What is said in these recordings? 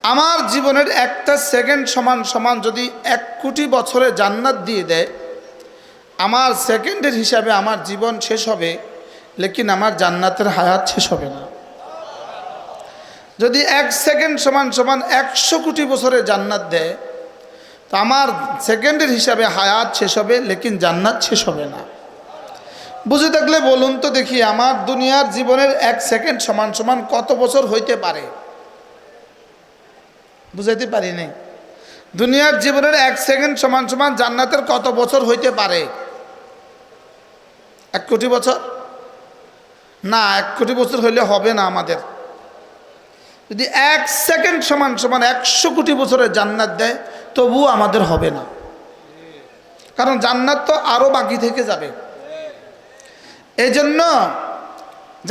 আমার জীবনের একটা সেকেন্ড সমান সমান যদি 1 কোটি বছরে জান্নাত দিয়ে দেয়, আমার সেকেন্ডের হিসাবে আমার জীবন শেষ হবে, লেকিন আমার জান্নাতের হায়াত শেষ হবে না। যদি 1 সেকেন্ড সমান সমান 100 কোটি বছরে জান্নাত দেয়, তো আমার সেকেন্ডের হিসাবে হায়াত শেষ হবে, লেকিন জান্নাত শেষ হবে না। বুঝে থাকলে বলুন তো দেখি, আমার দুনিয়ার জীবনের 1 সেকেন্ড সমান সমান কত বছর হইতে পারে? বুঝাইতে পারি নাই। দুনিয়ার জীবনের 1 সেকেন্ড সমান সমান জান্নাতের কত বছর হইতে পারে? 1 কোটি বছর না, 1 কোটি বছর হইলে হবে না আমাদের। যদি 1 সেকেন্ড সমান সমান 100 কোটি বছরের জান্নাত দেয়, তবুও আমাদের হবে না, কারণ জান্নাত তো আরো বাকি থেকে যাবে। এই জন্য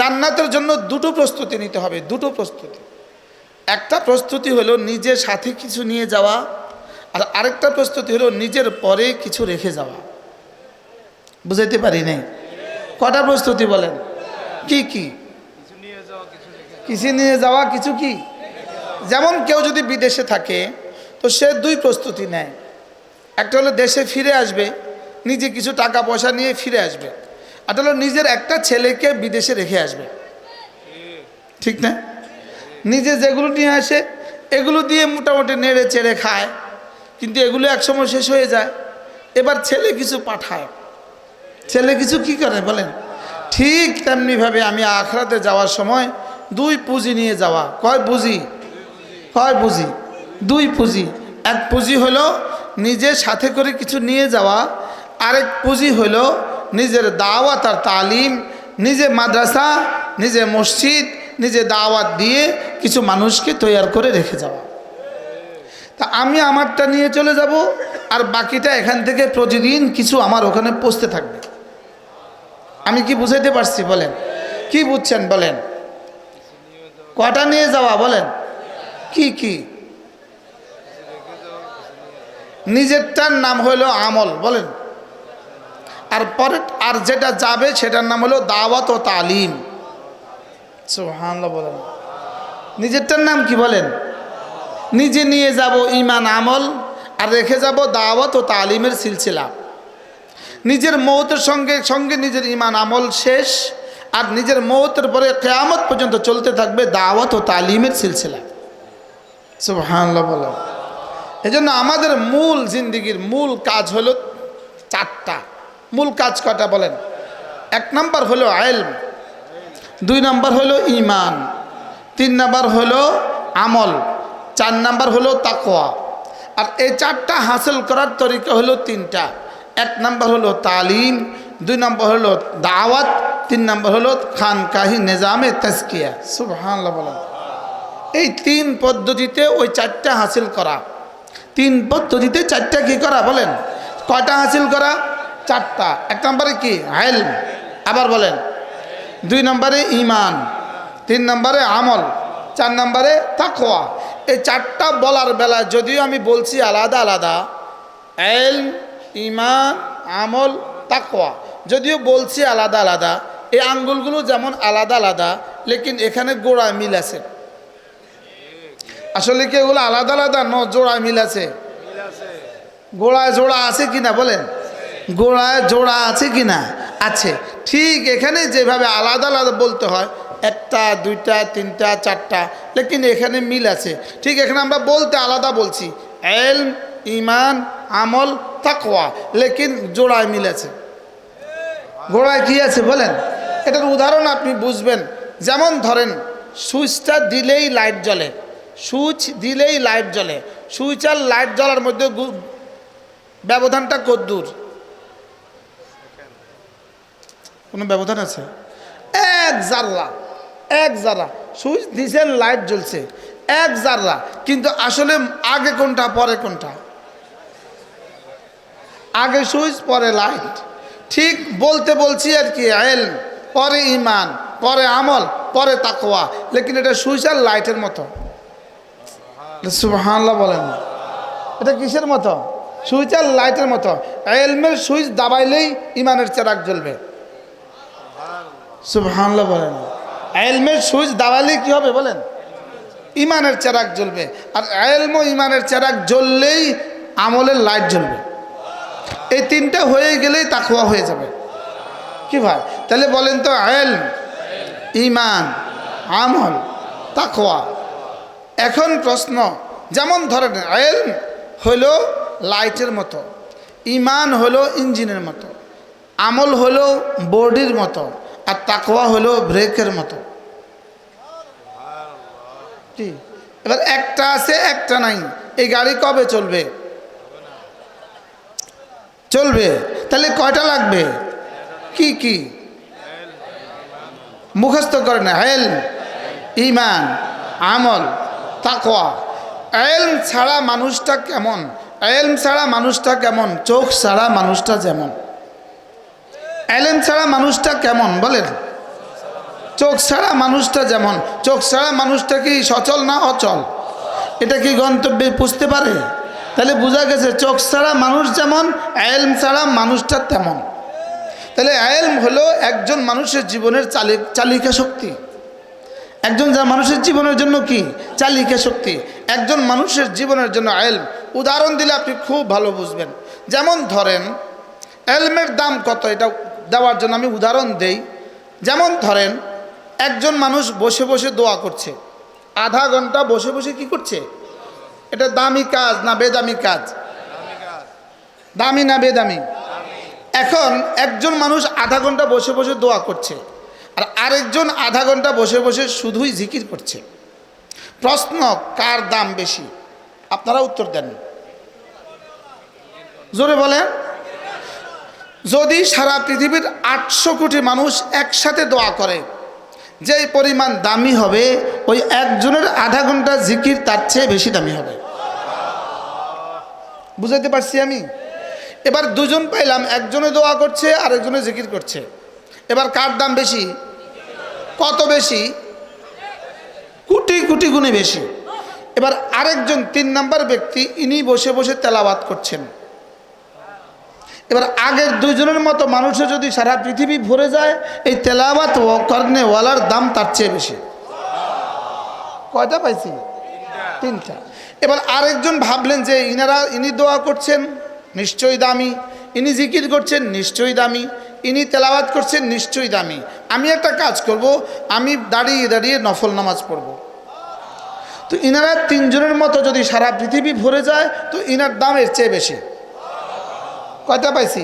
জান্নাতের জন্য দুটো প্রস্তুতি নিতে হবে, দুটো প্রস্তুতি। একটা প্রস্তুতি হলো নিজের সাথে কিছু নিয়ে যাওয়া, আর আরেকটা প্রস্তুতি হলো নিজের পরে কিছু রেখে যাওয়া। বুঝাইতে পারি নাই? কটা প্রস্তুতি বলেন? কি কি? কিছু নিয়ে যাওয়া, কিছু কি? যেমন কেউ যদি বিদেশে থাকে, তো সে 2 প্রস্তুতি নেয়। একটা হলো দেশে ফিরে আসবে, নিজে কিছু টাকা পয়সা নিয়ে ফিরে আসবে। আর হলো নিজের একটা ছেলেকে বিদেশে রেখে আসবে, ঠিক না? নিজে যেগুলো নিয়ে আসে এগুলো দিয়ে মোটামুটি নেড়ে চেড়ে খায়, কিন্তু এগুলো একসময় শেষ হয়ে যায়। এবার ছেলে কিছু পাঠায়, ছেলে কিছু কি করে বলেন? ঠিক তেমনিভাবে আমি আখরাতে যাওয়ার সময় 2 পুঁজি নিয়ে যাওয়া। কয় পুঁজি? কয় পুঁজি? 2 পুঁজি। এক পুঁজি হলো নিজের সাথে করে কিছু নিয়ে যাওয়া, আরেক পুঁজি হলো নিজের দাওয়াত আর তালিম, নিজে মাদ্রাসা, নিজে মসজিদ, নিজে দাওয়াত দিয়ে কিছু মানুষকে তৈয়ার করে রেখে যাওয়া। তা আমি আমারটা নিয়ে চলে যাব, আর বাকিটা এখান থেকে প্রতিদিন কিছু আমার ওখানে পৌঁছতে থাকবে। আমি কি বুঝাইতে পারছি বলেন? কি বুঝছেন বলেন? কটা নিয়ে যাওয়া বলেন? কি কি? নিজেরটার নাম হলো আমল, বলেন। আর পরে আর যেটা যাবে সেটার নাম হলো দাওয়াত ও তালিম। সুবহানাল্লাহ বলেন। নিজেরটার নাম কি বলেন? নিজে নিয়ে যাব ঈমান আমল, আর রেখে যাব দাওয়াত ও তালিমের সিলসিলা। নিজের মওতের সঙ্গে সঙ্গে নিজের ঈমান আমল শেষ, আর নিজের মওতের পরে কিয়ামত পর্যন্ত চলতে থাকবে দাওয়াত ও তালিমের সিলসিলা। সুবহানাল্লাহ বলেন। এজন্য আমাদের মূল জিন্দেগির মূল কাজ হলো 4টা। মূল কাজ কটা বলেন? 1 নাম্বার হলো ইলম, 2 নাম্বার হলো ঈমান, 3 নাম্বার হলো আমল, 4 নাম্বার হলো তাকওয়া। আর এই 4টা হাসিল করার তরিকা হলো 3টা। 1 নাম্বার হলো তালিম, 2 নাম্বার হলো দাওয়াত, 3 নাম্বার হলো খানকাহি নিজামে তাজকিয়া। সুবহানাল্লাহ বলেন। এই 3 পদ্ধতিতে ওই 4টা হাসিল করা। 3 পদ্ধতিতে 4টা কি করা বলেন? কয়টা হাসিল করা? 4টা। 1 নম্বরে কি? ইলম। আবার বলেন। 2 নম্বরে ঈমান, 3 নম্বরে আমল, 4 নম্বরে তাকওয়া। এই 4টা বলার বেলা যদিও আমি বলছি আলাদা আলাদা, ইলম, ঈমান, আমল, তাকওয়া, যদিও বলছি আলাদা আলাদা, এই আঙ্গুলগুলো যেমন আলাদা আলাদা, লেকিন এখানে গোড়ায় মিল আছে। আসলে কি এগুলো আলাদা আলাদা? জোড়ায় মিল আছে। গোড়ায় জোড়া আছে কিনা বলেন? গোড়ায় জোড়া আছে কিনা? আছে। ঠিক এখানে যেভাবে আলাদা আলাদা বলতে হয়, 1টা 2টা 3টা 4টা, লেকিন এখানে মিল আছে। ঠিক এখানে আমরা বলতে আলাদা বলছি, ইলম, ঈমান, আমল, তাকওয়া, লেকিন জোড়ায় মিল আছে। গোড়ায় কি আছে বলেন? এটার উদাহরণ আপনি বুঝবেন। যেমন ধরেন, সুইচটা দিলেই লাইট জ্বলে, সুইচ দিলেই লাইট জ্বলে। সুইচ আর লাইট জ্বলার মধ্যে ব্যবধানটা কতদূর? কোনো ব্যবধান আছে? 1 জাররা, 1 জাররা। সুইচ দিয়েছেন, লাইট জ্বলছে, 1 জাররা। কিন্তু আসলে আগে কোনটা পরে কোনটা? আগে সুইচ পরে লাইট। ঠিক বলতে বলছি আর কি, ইলম পরে ঈমান পরে আমল পরে তাকওয়া, লেকিন এটা সুইচ আর লাইটের মতো। সুবহানাল্লাহ বলেন। এটা কিসের মতো? সুইচ আর লাইটের মতো। ইলমের সুইচ দাবাইলেই ঈমানের চেরাগ জ্বলবে। সুবহানাল্লাহ বলেন। ইলমের সুইচ দাবাইলেই কি হবে বলেন? ইমানের চেরাগ জ্বলবে। আর ইলম ও ইমানের চেরাগ জ্বললেই আমলের লাইট জ্বলবে। এই তিনটা হয়ে গেলেই তাকওয়া হয়ে যাবে। কি ভাই? তাহলে বলেন তো, ইলম, ইমান, আমল, তাকওয়া। এখন প্রশ্ন, যেমন ধরেন ইলম হলো লাইটের মতো, ইমান হলো ইঞ্জিনের মতো, আমল হলো বডির মতো, আর তাকওয়া হলো ব্রেকের মতো। কি? এবার একটা আছে একটা নাই, এই গাড়ি কবে চলবে? চলবে। তাহলে কয়টা লাগবে? কি কি? মুখস্থ করে না। ইলম, ইমান, আমল, তাকওয়া। ইলম ছাড়া মানুষটা কেমন? ইলম ছাড়া মানুষটা কেমন? চোখ ছাড়া মানুষটা যেমন। ইলম ছাড়া মানুষটা কেমন বলেন? চোখ ছাড়া মানুষটা যেমন। চোখ ছাড়া মানুষটা কি সচল না অচল? এটা কি গন্তব্যে পুষতে পারে? তাহলে বোঝা গেছে চোখ ছাড়া মানুষ যেমন, ইলম ছাড়া মানুষটা তেমন। তাহলে ইলম হলো একজন মানুষের জীবনের চালিকা শক্তি। একজন যা মানুষের জীবনের জন্য কি চালিকা শক্তি। একজন মানুষের জীবনের জন্য ইলম। উদাহরণ দিলে আপনি খুব ভালো বুঝবেন। যেমন ধরেন ইলমের দাম কত, এটা দেওয়ার জন্য আমি উদাহরণ দেই। যেমন ধরেন একজন মানুষ বসে বসে দোয়া করছে, আধা ঘন্টা বসে বসে কি করছে? এটা দামি কাজ না বেদামি কাজ? দামি না বেদামি? এখন একজন মানুষ আধা ঘন্টা বসে বসে দোয়া করছে, আর আরেকজন আধা ঘন্টা বসে বসে শুধুই জিকির করছে। প্রশ্ন, কার দাম বেশি? আপনারা উত্তর দেন, জোরে বলেন। যদি সারা পৃথিবীর 800 কোটি মানুষ একসাথে দোয়া করে, যেই পরিমাণ দামি হবে ওই একজনের আধা ঘন্টা জিকির তার চেয়ে বেশি দামি হবে। বুঝাতে পারছি আমি? এবার দুজন পাইলাম, একজনে দোয়া করছে আর একজনে জিকির করছে। এবার কার দাম বেশি? কত বেশি? কোটি কোটি গুণে বেশি। এবার আরেকজন 3 নাম্বার ব্যক্তি, ইনি বসে বসে তেলাওয়াত করছেন। এবার আগের দুইজনের মতো মানুষের যদি সারা পৃথিবী ভরে যায়, এই তেলাওয়াত করনেওয়ালার দাম তার চেয়ে বেশি। কয়টা পাইছি? 3টা। এবার আরেকজন ভাবলেন যে ইনি দোয়া করছেন নিশ্চয়ই দামি, ইনি জিকির করছেন নিশ্চয়ই দামি, ইনি তেলাওয়াত করছেন নিশ্চয়ই দামি। আমি একটা কাজ করব, আমি দাঁড়িয়ে দাঁড়িয়ে নফল নামাজ পড়ব। তো ইনারা 3 জনের মতো যদি সারা পৃথিবী ভরে যায়, তো ইনার দাম এর চেয়ে বেশি। কয়টা পাইছি?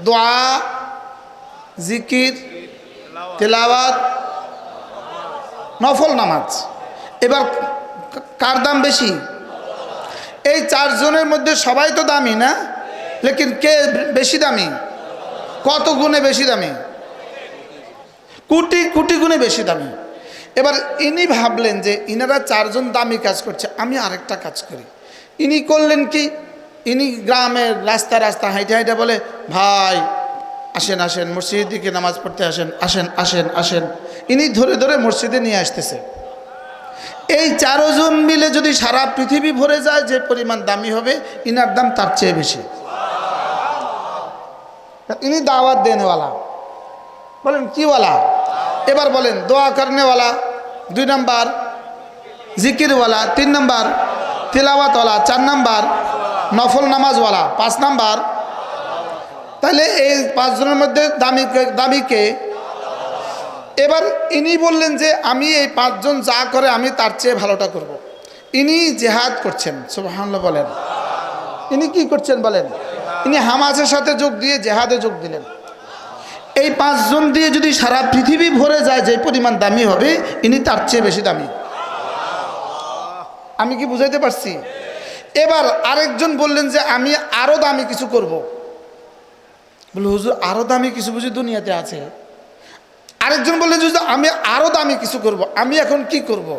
দোয়া, জিকির, তেলাওয়াত, নফল নামাজ। এবার কার দাম বেশি? এই 4 জনের মধ্যে সবাই তো দামি না, লেকিন কে বেশি দামি? কত গুণে বেশি দামি? কোটি কোটি গুণে বেশি দামি। এবার ইনি ভাবলেন যে ইনারা 4 জন দামি কাজ করছে, আমি আরেকটা কাজ করি। ইনি করলেন কি, ইনি গ্রামের রাস্তা রাস্তা হাইটে হাইটে বলে, ভাই আসেন আসেন মসজিদের দিকে নামাজ পড়তে আসেন, আসেন আসেন আসেন। ইনি ধরে ধরে মসজিদে নিয়ে আসতেছে। এই 4 জন মিলে যদি সারা পৃথিবী ভরে যায়, যে পরিমাণ দামি হবে ইনার দাম তার চেয়ে বেশি। ইনি দাওয়াত দেনেওয়ালা, বলেন কিওয়ালা? এবার বলেন দোয়া করনেওয়ালা 2 নাম্বার, জিকিরওয়ালা 3 নাম্বার, তিলাওয়াতওয়ালা 4 নাম্বার, নফল নামাজওয়ালা 5 নাম্বার। তাহলে এই 5 জনের মধ্যে দামি কে? এবার ইনি বললেন যে আমি এই 5 জন যা করে আমি তার চেয়ে ভালোটা করব। ইনি জেহাদ করছেন, সুবহানাল্লাহ বলেন। ইনি কি করছেন বলেন? ইনি হামাসের সাথে যোগ দিয়ে জেহাদে যোগ দিলেন। এই 5 জন দিয়ে যদি সারা পৃথিবী ভরে যায়, যে পরিমাণ দামি হবে ইনি তার চেয়ে বেশি দামি। আমি কি বুঝাইতে পারছি? এবার আরেকজন বললেন যে আমি আরো দামি কিছু করব। বলে হুজুর আরো দামি কিছু বুঝি দুনিয়াতে আছে? আরেকজন বললেন যে আমি আরো দামি কিছু করব, আমি এখন কি করব?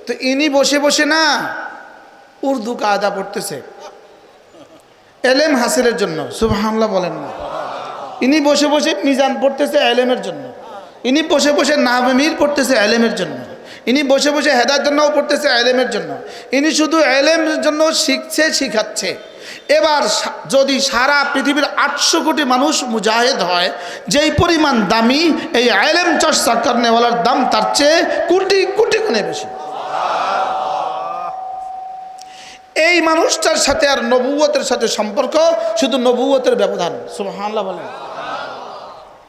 তো ইনি বসে বসে না উর্দু কায়দা পড়তেছে এলেম হাসিলের জন্য, সুবহানাল্লাহ বলেন না। ইনি বসে বসে মিজান পড়তেছে এলেমের জন্য, ইনি বসে বসে নাহমির পড়তেছে এলেমের জন্য, ইনি বসে বসে হেদায়েতের জন্যও পড়তেছে এলেমের জন্য। ইনি শুধু এলেমের জন্য শিখছে, শিখাচ্ছে। এবার যদি সারা পৃথিবীর 800 কোটি মানুষ মুজাহিদ হয়, যেই পরিমাণ দামি এই এলেম চর্চা করনেওয়ালার দাম তার চেয়ে কোটি কোটি গুণে বেশি। এই মানুষটার সাথে আর নবুয়তের সাথে সম্পর্ক শুধু নবুয়তের ব্যবধান। সুবহানাল্লাহ বলেন।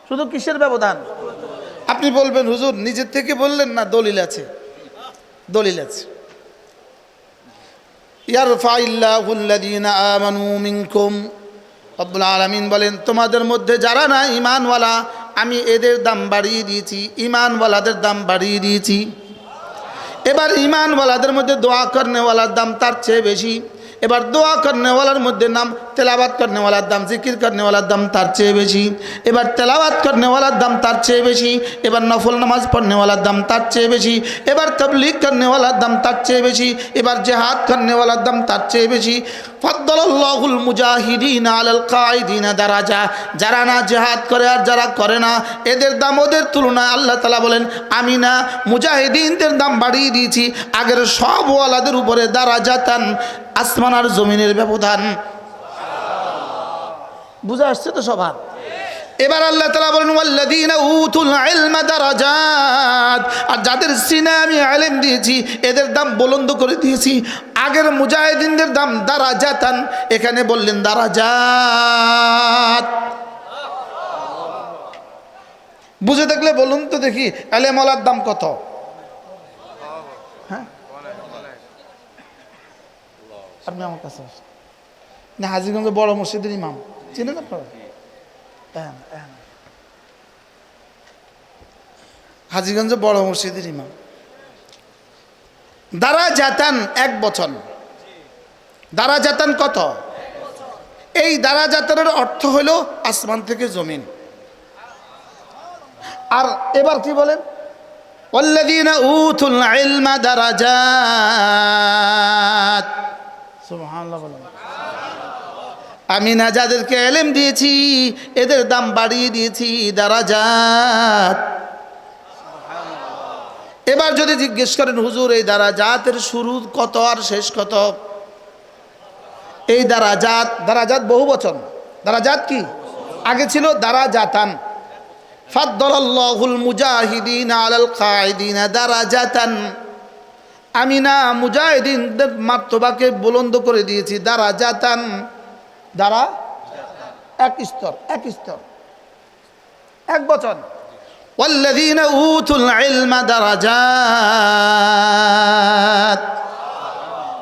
শুধু কিসের ব্যবধান? আপনি বলবেন হুজুর নিজের থেকে বললেন না, দলিল আছে, দলিল আছে। ইয়ারফাইল্লাহুল্লাযীনা আমানু মিনকুম, রব্বুল আলামিন বলেন তোমাদের মধ্যে যারা না ঈমানওয়ালা আমি এদের দাম বাড়িয়ে দিয়েছি, ঈমানওয়ালাদের দাম বাড়িয়ে দিয়েছি। এবার ঈমানওয়ালাদের মধ্যে দোয়া করনেওয়ালার দাম তার চেয়ে বেশি। এবার দোয়া করনেওয়ালার মধ্যে নাম তেলাওয়াত করনেওয়ালার দাম, জিকির করনেওয়ালার দাম তার চেয়ে বেশি। এবার তেলাওয়াত করনেওয়ালার দাম তার চেয়ে বেশি। এবার নফল নামাজ পড়নেওয়ালার দাম তার চেয়ে বেশি। এবার তাবলীগ করনেওয়ালার দাম তার চেয়ে বেশি। এবার জিহাদ করনেওয়ালার দাম তার চেয়ে বেশি। ফাদ্দালাল্লাহুল মুজাহিদিনা আলাল কাঈদিনা দারাজা, যারা না জিহাদ করে আর যারা করে না এদের দাম ওদের তুলনায় আল্লাহ তাআলা বলেন আমি না মুজাহিদিনদের দাম বাড়িয়ে দিয়েছি আগের সব ওয়ালাদের উপরে দারাজাতান, আসমান আর জমিনের ব্যবধান। বুঝা আসছে তো সবার? এবার আল্লাহ তাআলা বলেন ওয়াল্লাযীনা উতুল ইলমা দারাজাত, আর যাদের সিনায় আমি ইলম দিয়েছি এদের দাম বুলন্দ করে দিয়েছি। আগের মুজাহিদিনদের দাম দারাজাতান, এখানে বললেন দারাজাত। বুঝে থাকলে বলুন তো দেখি ইলমওয়ালার দাম কত? হ্যাঁ আপনি আমার কাছে আসেন না, হাজীগঞ্জ বড় মসজিদের ইমাম চিনেন আপনারা? হাজীগঞ্জ বড় মসজিদের ইমাম। দারাজাতান এক বচন। দারাজাতান কত? এই দারাজাতানের অর্থ হলো আসমান থেকে জমিন। আর এবার কি বলেন? ওয়াল্লাযীনা উতুল ইলমা দারাজাত। সুবহানাল্লাহ বলেন। আমি না যাদেরকে ইলম দিয়েছি এদের দাম বাড়িয়ে দিয়েছি দারাজাত। এবার যদি জিজ্ঞেস করেন হুজুর এই দারাজাতের শুরু কত আর শেষ কত? এই দারাজাত, দারাজাত বহু বচন। দারাজাত কি? আগে ছিল দারাজাতান। ফাদ্দালাল্লাহুল মুজাহিদিনা আলাল কাঈদিনা দারাজাতান, আমি না মুজাহিদিনদের মার্তবাকে বুলন্দ করে দিয়েছি দারাজাতান, দ্বারা এক স্তর, এক স্তর, এক বচন। ওয়াল্লাযীনা উতুল ইলমা দারাজাত,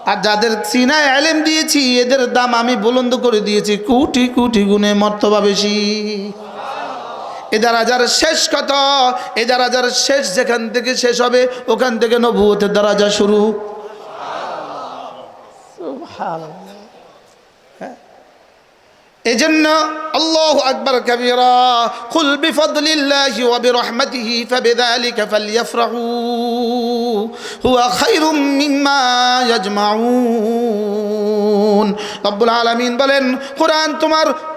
আর যাদের সিনায় ইলম দিয়েছি এদের দাম আমি বুলন্দ করে দিয়েছি কোটি কোটি গুণে মর্তবা বেশি। এ দারাজার শেষ কত? এ দারাজার শেষ যেখান থেকে শেষ হবে ওখান থেকে নবুয়তের দারাজা শুরু। সুবহানাল্লাহ। এজন্য আল্লাহু আকবার কাবীরা, কুল বিফাদলিল্লাহি ওয়া বিরহমাতিহি ফাবিযালিকা ফালইফরাহু হুয়া খায়রুম মিম্মা ইয়াজমাউন। রব্বুল আলামিন বলেন কোরআন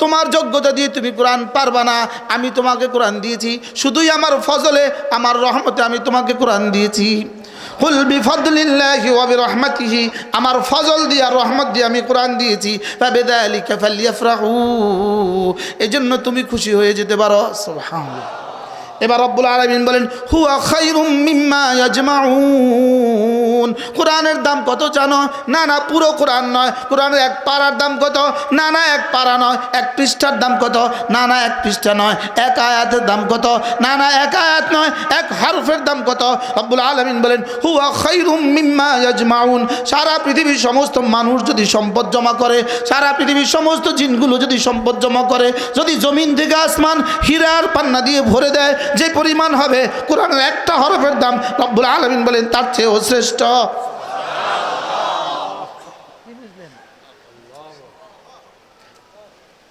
তোমার যোগ্যতা দিয়ে তুমি কোরআন পারবা না, আমি তোমাকে কোরআন দিয়েছি শুধুই আমার ফজলে আমার রহমতে আমি তোমাকে কোরআন দিয়েছি। কুল বিফাদলিল্লাহি ওয়া বিরহমাতিহি, আমার ফজল দিয়ে আর রহমত দিয়ে আমি কোরআন দিয়েছি। ফাবিযালিকা ফালইফরাহু, এজন্য তুমি খুশি হয়ে যেতে পারো। সুবহানাল্লাহ। এবার রব্বুল আলামিন বলেন হুয়া খায়রুম মিম্মা ইয়াজমাউন। কোরআনের দাম কত জানো? না না পুরো কোরআন নয়। কোরআনের এক পারার দাম কত? না না এক পারা নয়। এক পৃষ্ঠার দাম কত? না না এক পৃষ্ঠা নয়। এক আয়াতের দাম কত? না না এক আয়াত নয়। এক হরফের দাম কত? রব্বুল আলামিন বলেন হুয়া খায়রুম মিম্মা ইয়াজমাউন। সারা পৃথিবীর সমস্ত মানুষ যদি সম্পদ জমা করে, সারা পৃথিবীর সমস্ত জিনগুলো যদি সম্পদ জমা করে, যদি জমিন থেকে আসমান হীরার পান্না দিয়ে ভরে দেয়, যে পরিমাণ হবে কোরআনের একটা হরফের দাম রব্বুল আলামিন বলেন তার চেয়েও শ্রেষ্ঠ।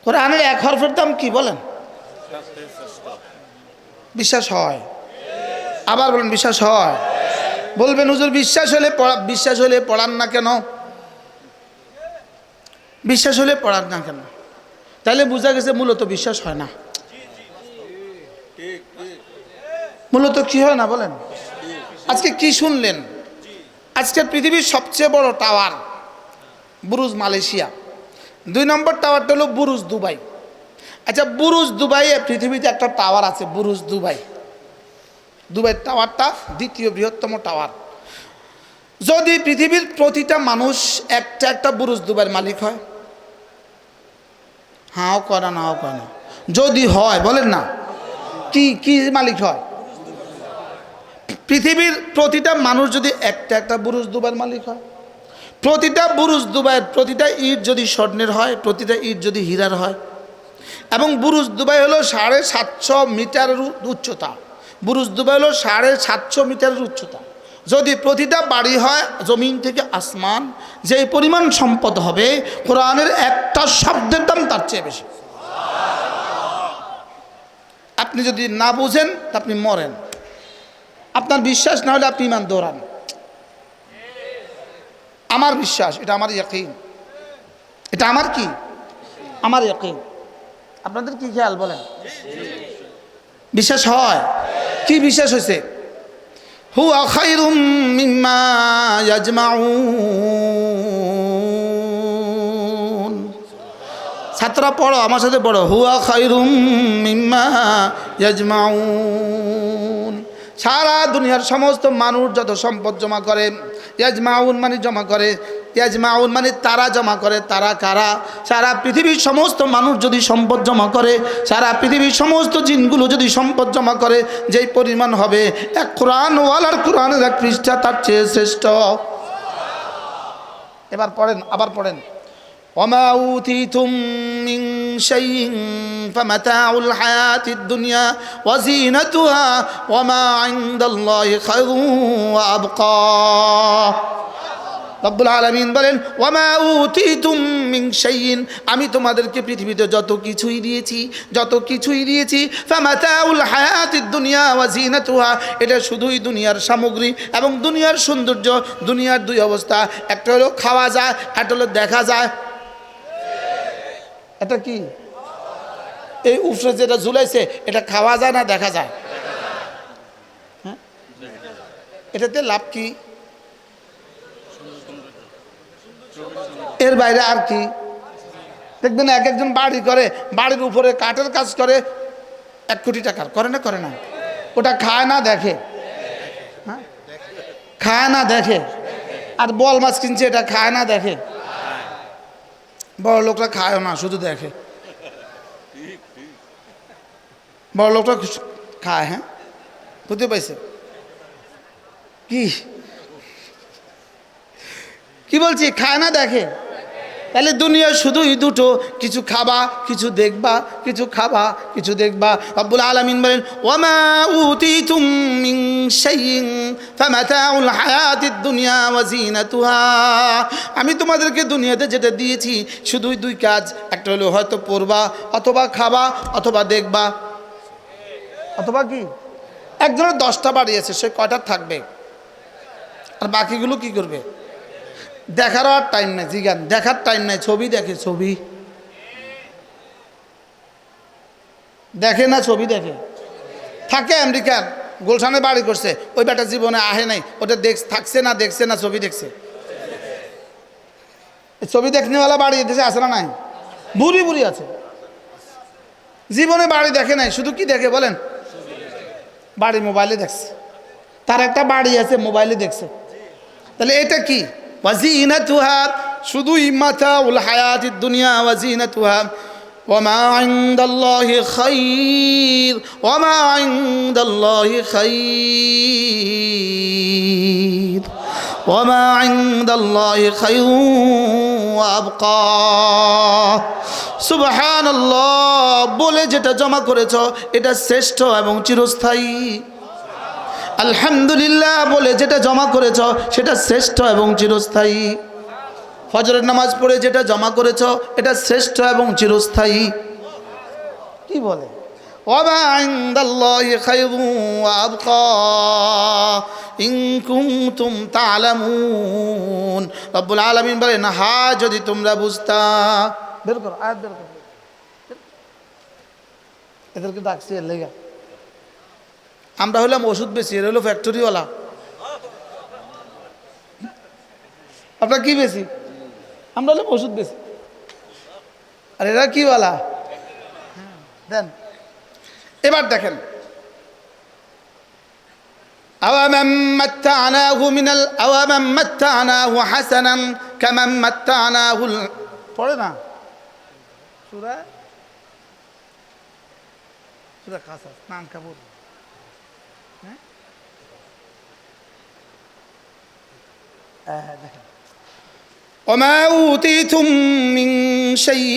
কোরআনের এক হরফের দাম কি বলেন? বিশ্বাস হয়? আবার বলেন বিশ্বাস হয়? বলবেন হুজুর বিশ্বাস হলে পড়ান না কেন? বিশ্বাস হলে পড়ান না কেন? তাহলে বোঝা গেছে মূলত বিশ্বাস হয় না। মূলত কি হয় না বলেন? আজকে কি শুনলেন? আজকের পৃথিবীর সবচেয়ে বড় টাওয়ার বুরুজ মালয়েশিয়া, 2 নম্বর টাওয়ারটা হলো বুরুজ দুবাই। আচ্ছা বুরুজ দুবাইয়ে পৃথিবীতে একটা টাওয়ার আছে বুরুজ দুবাই। দুবাই টাওয়ারটা দ্বিতীয় বৃহত্তম টাওয়ার। যদি পৃথিবীর প্রতিটা মানুষ একটা একটা বুরুজ দুবাইয়ের মালিক হয়, হাও করা নাও কয় না, যদি হয় বলেন না, কি কি মালিক হয়? পৃথিবীর প্রতিটা মানুষ যদি একটা একটা বুরুজ দুবাইয়ের মালিক হয়, প্রতিটা বুরুজ দুবাইয়ের প্রতিটা ইট যদি স্বর্ণের হয়, প্রতিটা ইট যদি হীরার হয়, এবং বুরুজ দুবাই হলো 750 মিটারের উচ্চতা, বুরুজ দুবাই হলো 750 মিটারের উচ্চতা, যদি প্রতিটা বাড়ি হয় জমিন থেকে আসমান, যেই পরিমাণ সম্পদ হবে কোরআনের একটা শব্দের দাম তার চেয়ে বেশি। আপনি যদি না বুঝেন তা আপনি মরেন, আপনার বিশ্বাস না হলে আপনি ইমান দৌড়ান। আমার বিশ্বাস, এটা আমার ইয়াকিন, এটা আমার কি, আমার ইয়াকিন। আপনাদের কি খেয়াল বলেন? বিশ্বাস হয়? কি বিশ্বাস হয়েছে? হুয়া খায়রুম মিম্মা ইয়াজমাউন। ছাত্ররা পড়ো, আমার সাথে পড়ো, হুয়া খায়রুম মিম্মা ইয়াজমাউন। সারা দুনিয়ার সমস্ত মানুষ যত সম্পদ জমা করে, ইয়াজমাউন মানে জমা করে, ইয়াজমাউন মানে তারা জমা করে, তারা কারা? সারা পৃথিবীর সমস্ত মানুষ যদি সম্পদ জমা করে, সারা পৃথিবীর সমস্ত জিনগুলো যদি সম্পদ জমা করে, যেই পরিমাণ হবে এক কোরআনওয়ালার কোরআনের এক পৃষ্ঠা তার চেয়ে শ্রেষ্ঠ। এবার পড়েন, আবার পড়েন, ওমা উতিতুম মিন শাইইন ফামাতাউল হায়াতিদ দুনিয়া ওয়া যিনাতুহা ওমা ইনদাল্লাহি খায়রুন ওয়া আবকা। রব্বুল আলামিন বলেন, ওয়ামা উতিতুম মিন শাইইন, আমি তোমাদেরকে পৃথিবীতে যত কিছুই দিয়েছি, যত কিছুই দিয়েছি, ফামাতাউল হায়াতিদ দুনিয়া ওয়া যিনাতুহা, এটা শুধুই দুনিয়ার সামগ্রী এবং দুনিয়ার সৌন্দর্য। দুনিয়ার দুই অবস্থা, একটা হলো খাওয়া যায়, একটা হলো দেখা যায়। এটা কি? এই উপরে যেটা ঝুলাইছে এটা খাওয়া যায় না দেখা যায়? হ্যাঁ, এটাতে লাভ কি? এর বাইরে আর কি? দেখবেন এক একজন বাড়ি করে, বাড়ির উপরে কাঠের কাজ করে, 1 কোটি টাকার, করে না করে না? ওটা খায় না দেখে? হ্যাঁ, খায় না দেখে। আর বল মাছ কিনছে, এটা খায় না দেখে? বড় লোকরা খায়ও না, শুধু দেখে। বড় লোকরা খায়, হ্যাঁ, বুঝতে পাইছে কি কি বলছি? খায় না দেখে। তাহলে দুনিয়া শুধুই দুটো, কিছু খাবা, কিছু দেখবা, কিছু খাবা, কিছু দেখবা। রব্বুল আলামিন বলেন, ওয়ামা উতিতুম মিন শাইইন ফামাতাউল হায়াতিদ দুনিয়া ওয়া যিনাতুহা, আমি তোমাদেরকে দুনিয়াতে যেটা দিয়েছি শুধুই 2 কাজ, একটা হলো হয়তো পড়বা, অথবা খাবা, অথবা দেখবা, অথবা কি? একজনের 10টা বাড়ি আছে, সে কয়টা থাকবে? আর বাকিগুলো কি করবে? দেখারও আর টাইম নাই, জিগান, দেখার টাইম নাই, ছবি দেখে, ছবি দেখে না, ছবি দেখে। থাকে আমেরিকার গুলশানে বাড়ি করছে, ওই বেটা জীবনে আহে নাই, ওটা থাকছে না, দেখছে না, ছবি দেখছে। ছবি দেখনেওয়ালা বাড়ি দেশে আছে না নাই? বুড়ি বুড়ি আছে, জীবনে বাড়ি দেখে নাই, শুধু কি দেখে বলেন? বাড়ি মোবাইলে দেখছে। তার একটা বাড়ি আছে, মোবাইলে দেখছে। তাহলে এটা কি? ওয়াজিনাতুহা, শুধুই মাতাউল হায়াতিদ দুনিয়া ওয়াজিনাতুহা, ওয়ামা ইনদাল্লাহি খায়র, ওয়ামা ইনদাল্লাহি খায়র, ওয়ামা ইনদাল্লাহি খায়রুন ওয়া আবকা। সুবহানাল্লাহ, বলে যেটা জমা করেছ এটা শ্রেষ্ঠ এবং চিরস্থায়ী। আলহামদুলিল্লাহ, বলে যেটা জমা করেছ সেটা শ্রেষ্ঠ এবং চিরস্থায়ী। ফজরের নামাজ পড়ে যেটা জমা করেছ এটা শ্রেষ্ঠ এবং চিরস্থায়ী। কি বলে? ওয়ামা ইনদাল্লাহি খায়রুন ওয়া আবকা ইন কুনতুম তা'লামুন। রব্বুল আলামিন বলেন, হ্যাঁ যদি তোমরা বুঝতা। বের করো, আয়াত বের করো। এদেরকে ডাকছি এর লেগা। আমরা হলাম ওষুধ বেশি, এর হলো ফ্যাক্টরিওয়ালা। আপনার কি বেশি? আমরা হলাম ওষুধ বেশি, আর এরা কি ওয়ালা? দেন। এবার দেখেন, আওয়ামান মাত্তানাহু মিনাল আওয়ামান মাত্তানাহু হাসানান কামান মাত্তানাহু পড়ে না সূরা কাসাস নাম কাবুর দেখেন وما أوتيتم من شيء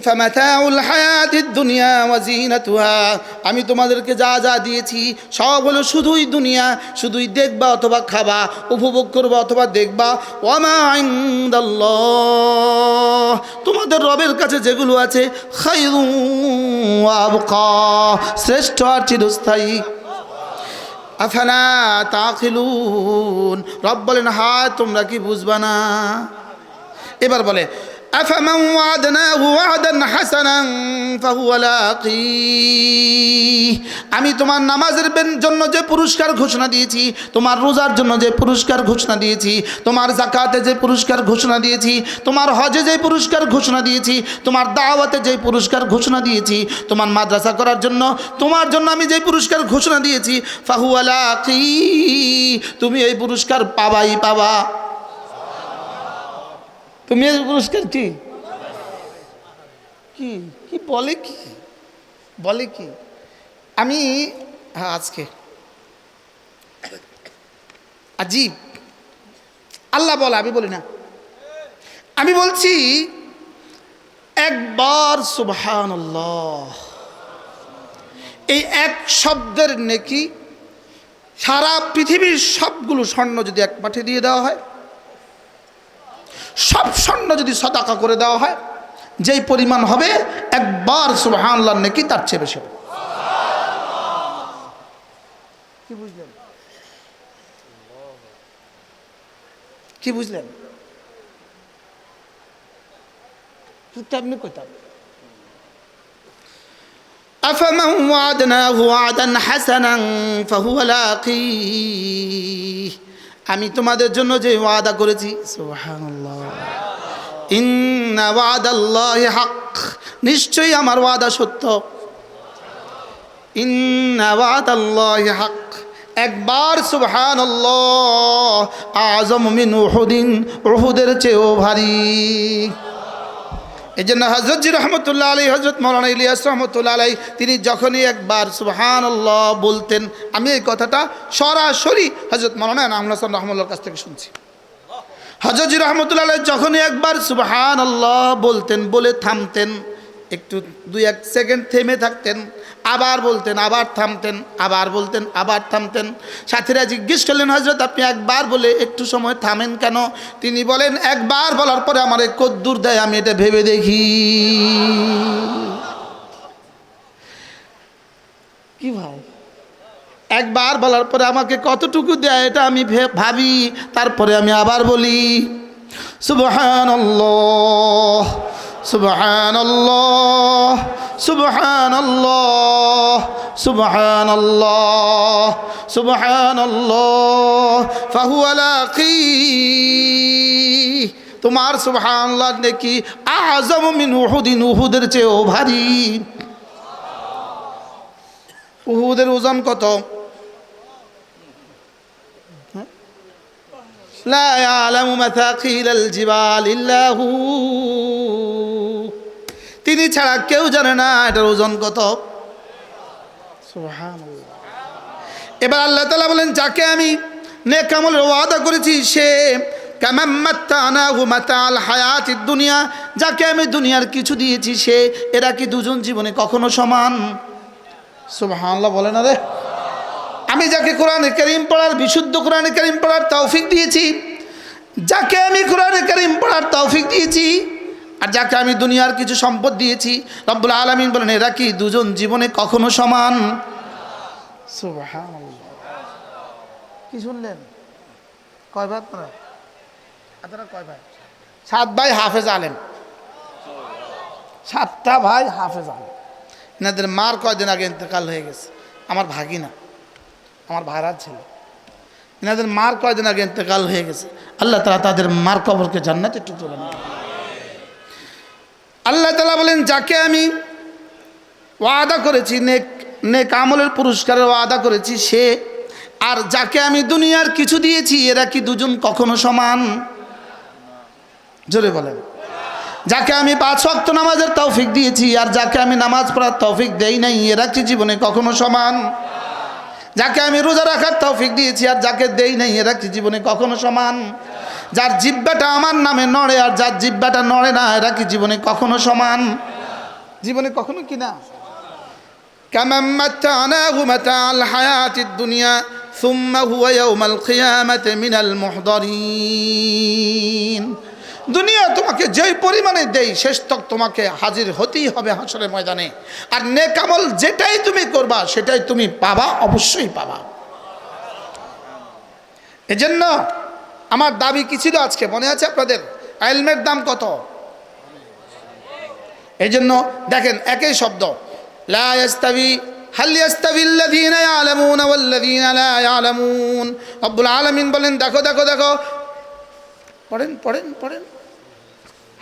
فمتاع الحياة الدنيا وزينتها আমি তোমাদেরকে যা যা দিয়েছি সব হলো শুধুই দুনিয়া, শুধুই দেখবা অথবা খাবা, উপভোগ করবা অথবা দেখবা। ওয়ামা ইনদাল্লাহ, তোমাদের রবের কাছে যেগুলো আছে খায়রুন ওয়া আবকা, শ্রেষ্ঠ আর চিরস্থায়ী। আফালা তাকিলুন, রব বলেন হ্যাঁ তোমরা কি বুঝবা না? এবার বলে আফামান ওয়া'adনাহু ওয়া'দান হাসানান ফাহুয়া লাকীহ, আমি তোমার নামাজের জন্য যে পুরস্কার ঘোষণা দিয়েছি, তোমার রোজার জন্য যে পুরস্কার ঘোষণা দিয়েছি, তোমার যাকাতে যে পুরস্কার ঘোষণা দিয়েছি, তোমার হজে যে পুরস্কার ঘোষণা দিয়েছি, তোমার দাওয়াতে যে পুরস্কার ঘোষণা দিয়েছি, তোমার মাদ্রাসা করার জন্য তোমার জন্য আমি যে পুরস্কার ঘোষণা দিয়েছি, ফাহুয়া লাকীহ, তুমি এই পুরস্কার পাবাই পাবা। তুমি এই পুরস্কার কি কি কি বলে কি বলে কি আমি আজকে আজীব আল্লাহ বলে, আমি বলি না, আমি বলছি একবার সুবহানাল্লাহ, এই এক শব্দের নেকি সারা পৃথিবীর সবগুলো স্বর্ণ যদি এক পাঠে দিয়ে দেওয়া হয়, সব স্বর্ণ যদি সাদাকা করে দেওয়া হয়, যেই পরিমাণ হবে একবার সুবহানাল্লাহ নেকি তার চেয়ে বেশি হবে। কি বুঝলেন? কি বুঝলেন? আপনি কইতাম আফামান ওয়া'adনাহু ওয়া'দান হাসানান ফাহুয়া লাকীহ, আমি তোমাদের জন্য যে ওয়াদা করেছি, সুবহানাল্লাহ, ইন্না ওয়াদাল্লাহি হক, নিশ্চয়ই আমার ওয়াদা সত্য, ইন্না ওয়াদাল্লাহি হক, একবার সুবহানাল্লাহ, আযম মিন উহুদিন, উহুদের চেয়েও ভারী। এই জন্য হযরত জি রহমতুল্লাহ আলাইহি, হযরত মাওলানা ইলিয়াস রহমতুল্লাহ আলাইহি, তিনি যখনই একবার সুবহানাল্লাহ বলতেন, আমি এই কথাটা সরাসরি হযরত মাওলানা এনামুল হাসান রহমাতুল্লাহর কাছ থেকে শুনছি। হযরত জি রহমতুল্লাহ আলাইহি যখনই একবার সুবহানাল্লাহ বলতেন, বলে থামতেন, একটু 2-1 সেকেন্ড থেমে থাকতেন, আবার বলতেন, আবার থামতেন, আবার বলতেন, আবার থামতেন। সাথীরা জিজ্ঞেস করলেন, হযরত আপনি একবার বলে একটু সময় থামেন কেন? তিনি বলেন, একবার বলার পরে আমার কদ্দুর দেয় আমি এটা ভেবে দেখি। কি ভাই, একবার বলার পরে আমাকে কতটুকু দেয় এটা আমি ভাবি, তারপরে আমি আবার বলি সুবহানাল্লাহ সুবহানাল্লাহ সুবহানাল্লাহ সুবহানাল্লাহ সুবহানাল্লাহ ফাহুয়া লাকীহ, তোমার সুবহানাল্লাহ নেকি আযম মিন উহুদিন, উহুদের চেয়েও ভারী। উহুদের ওজন কত? লা ইয়ালামু মাথাকিলাল জিবাল ইল্লা হু, তিনি ছাড়া কেউ জানে না এটার ওজন কত। সুবহানাল্লাহ। এবার আল্লাহ তাআলা বলেন, যাকে আমি নেক আমলের ওয়াদা করেছি সে কামান মাত্তানাহু মাতাল হায়াতিদ দুনিয়া, যাকে আমি দুনিয়ার কিছু দিয়েছি সে, এরা কি দুজন জীবনে কখনো সমান? সুবহানাল্লাহ বলে না রে। আমি যাকে কোরআনে কারীম পড়ার, বিশুদ্ধ কোরআনে কারীম পড়ার তৌফিক দিয়েছি, যাকে আমি কোরআনে কারীম পড়ার তৌফিক দিয়েছি, আর যাকে আমি দুনিয়ার কিছু সম্পদ দিয়েছি, রব্বুল আলামিন বলেন এরা কি দুজন জীবনে কখনো সমান? সুবহানাল্লাহ। কি শুনলেন? কয় ভাই আপনারা কয় ভাই? 7 ভাই হাফেজ আলেম, 7টা ভাই হাফেজ আলেম। এনাদের মার কয়দিন আগে ইন্তেকাল হয়ে গেছে, আমার ভাগিনা, আমার ভাইরার ছেলে, এনাদের মার কয়দিন আগে ইন্তেকাল হয়ে গেছে। আল্লাহ তাআলা তাদের মার কবরকে জান্নাতে টুকরো বানান। আল্লাহ তাআলা বলেন, যাকে আমি ওয়াদা করেছি নেক আমলের পুরস্কারের ওয়াদা করেছি সে আর যাকে আমি দুনিয়ার কিছু দিয়েছি এরা কি দুজন কখনো সমান? জোরে বলেন। যাকে আমি 5 ওয়াক্ত নামাজের তৌফিক দিয়েছি আর যাকে আমি নামাজ পড়ার তৌফিক দেই নাই এরা কি জীবনে কখনো সমান? যাকে আমি রোজা রাখার তৌফিক দিয়েছি আর যাকে দেই নাই এরা কি জীবনে কখনো সমান? যার জিহ্বাটা আমার নামে নড়ে আর যার জিহ্বাটা নড়ে না এরা কি জীবনে কখনো সমান? জীবনে কখনো কি না? কামাম মাতানাহু মাতাআল হায়াতিদ দুনিয়া সুম্মা হুয়া ইয়াউমাল কিয়ামাতি মিনাল মুহদারিন। দুনিয়া তোমাকে যেই পরিমাণে দেই শেষ তক তোমাকে হাজির হতেই হবে হাসরের ময়দানে। আর নেক আমল যেটাই তুমি করবা সেটাই তুমি পাবা, অবশ্যই পাবা। এজন্য আমার দাবি কি ছিল আজকে মনে আছে আপনাদের? ইলমের দাম কত? এজন্য দেখেন একই শব্দ, লা ইয়াস্তাবি হাল ইয়াস্তাবিল্লাযীনা ইয়ালামুনা ওয়াল্লাযীনা লা ইয়ালামুন। রব্বুল আলামিন বলেন দেখো দেখো দেখো, পড়েন পড়েন পড়েন,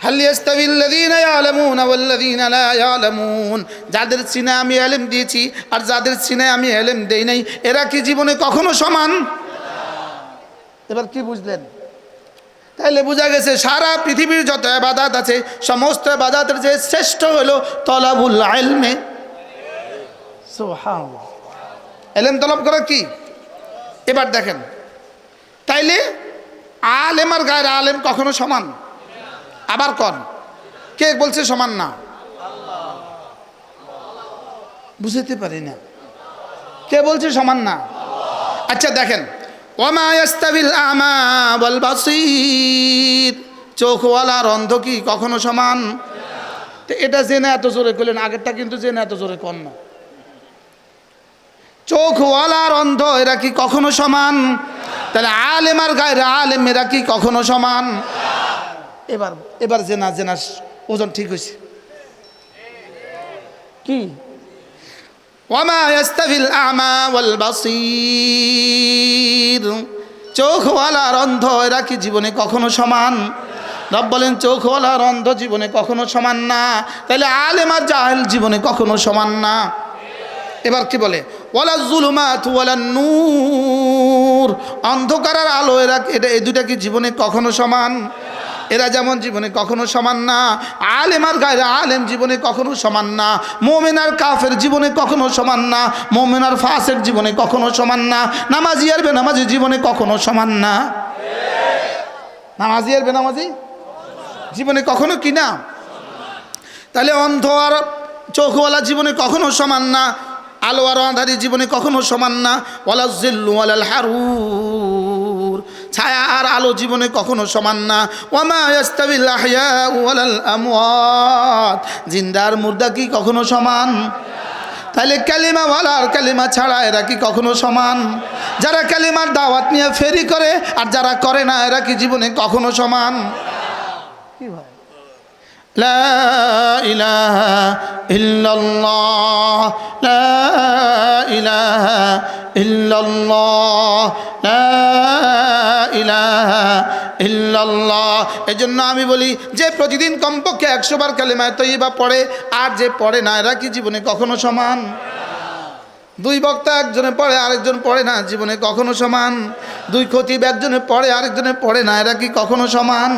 হাল ইয়াস্তাবিল্লাযীনা ইয়ালামুনা ওয়াল্লাযীনা লা ইয়ালামুন। যাদের সিনায় আমি ইলম দিয়েছি আর যাদের সিনায় আমি ইলম দেই নাই এরা কি জীবনে কখনো সমান? এবার কি বুঝলেন? তাইলে বোঝা গেছে সারা পৃথিবীর যত ইবাদত আছে সমস্ত ইবাদতের যে শ্রেষ্ঠ হলো তলাবুল ইলমে। সুবহানাল্লাহ, ইলম তলব করা কি? এবার দেখেন তাইলে আলেম আর গায়র আলেম কখনো সমান? আবার কোন কে বলছে সমান না? বুঝতে পারি না কে বলছে সমান না। আচ্ছা দেখেন, ওয়ামা ইয়াস্তাবিল আমা ওয়াল বাসীর, চোখওয়ালা আর অন্ধ কি কখনো সমান? তো এটা জেনে এত জোরে করলেন, আগেরটা কিন্তু জেনে এত জোরে কর না। চোখওয়ালা আর অন্ধ এরা কি কখনো সমান? তাহলে আলেম আর গায়র আলেম এরা কি কখনো সমান? এবার এবার জেনা জেনা ওজন ঠিক হয়েছে কি? ওয়ামা ইয়াস্তাবিল আমা ওয়াল বাসীর, চোখওয়ালা আর অন্ধ এরা কি জীবনে কখনো সমান? রব বলেন চোখওয়ালা আর অন্ধ জীবনে কখনো সমান না। তাহলে আলেম আর জাহেল জীবনে কখনো সমান না। এবার কি বলে? ওয়ালা যুলুমাতু ওয়ালান নূর, অন্ধকার আর আলো এরা এই দুটা কি জীবনে কখনো সমান? এরা যেমন জীবনে কখনো সমান না। আলেম আর গায়র আলেম জীবনে কখনো সমান না। মুমিন আর কাফের জীবনে কখনো সমান না। মুমিন আর ফাসিক জীবনে কখনো সমান না। নামাজি আর বেনামাজি জীবনে কখনো সমান না। নামাজি আর বেনামাজি জীবনে কখনো কি না? তাহলে অন্ধ আর চোখওয়ালা জীবনে কখনো সমান না। আলো আর আঁধারি জীবনে কখনো সমান না। ওয়ালা জিল্লু ওয়ালাল হারুর, ছায়া আর আলো জীবনে কখনো সমান না। ওয়ামা ইয়াস্তাবিল আহইয়াউ ওয়ালাল আমওয়াত, জিন্দা আর মুর্দা কি কখনো সমান? তাহলে কালিমা ওয়ালা আর কালিমা ছাড়া এরা কি কখনো সমান? যারা কালিমার দাওয়াত নিয়ে ফেরি করে আর যারা করে না এরা কি জীবনে কখনো সমান? কি ভাই? লা ইলাহা ইল্লাল্লাহ, লা ইলাহা ইল্লাল্লাহ, লা ইলাহা ইল্লাল্লাহ। এজন্য আমি বলি যে প্রতিদিন কমপক্ষে 100 বার কালেমা তয়্যিবা পড়ে আর যে পড়ে না এরা কি জীবনে কখনো সমান? দুই বক্তা একজনে পড়ে আরেকজন পড়ে না জীবনে কখনো সমান? দুই খতিব একজনে পড়ে আরেকজনে পড়ে না এরা কি কখনো সমান?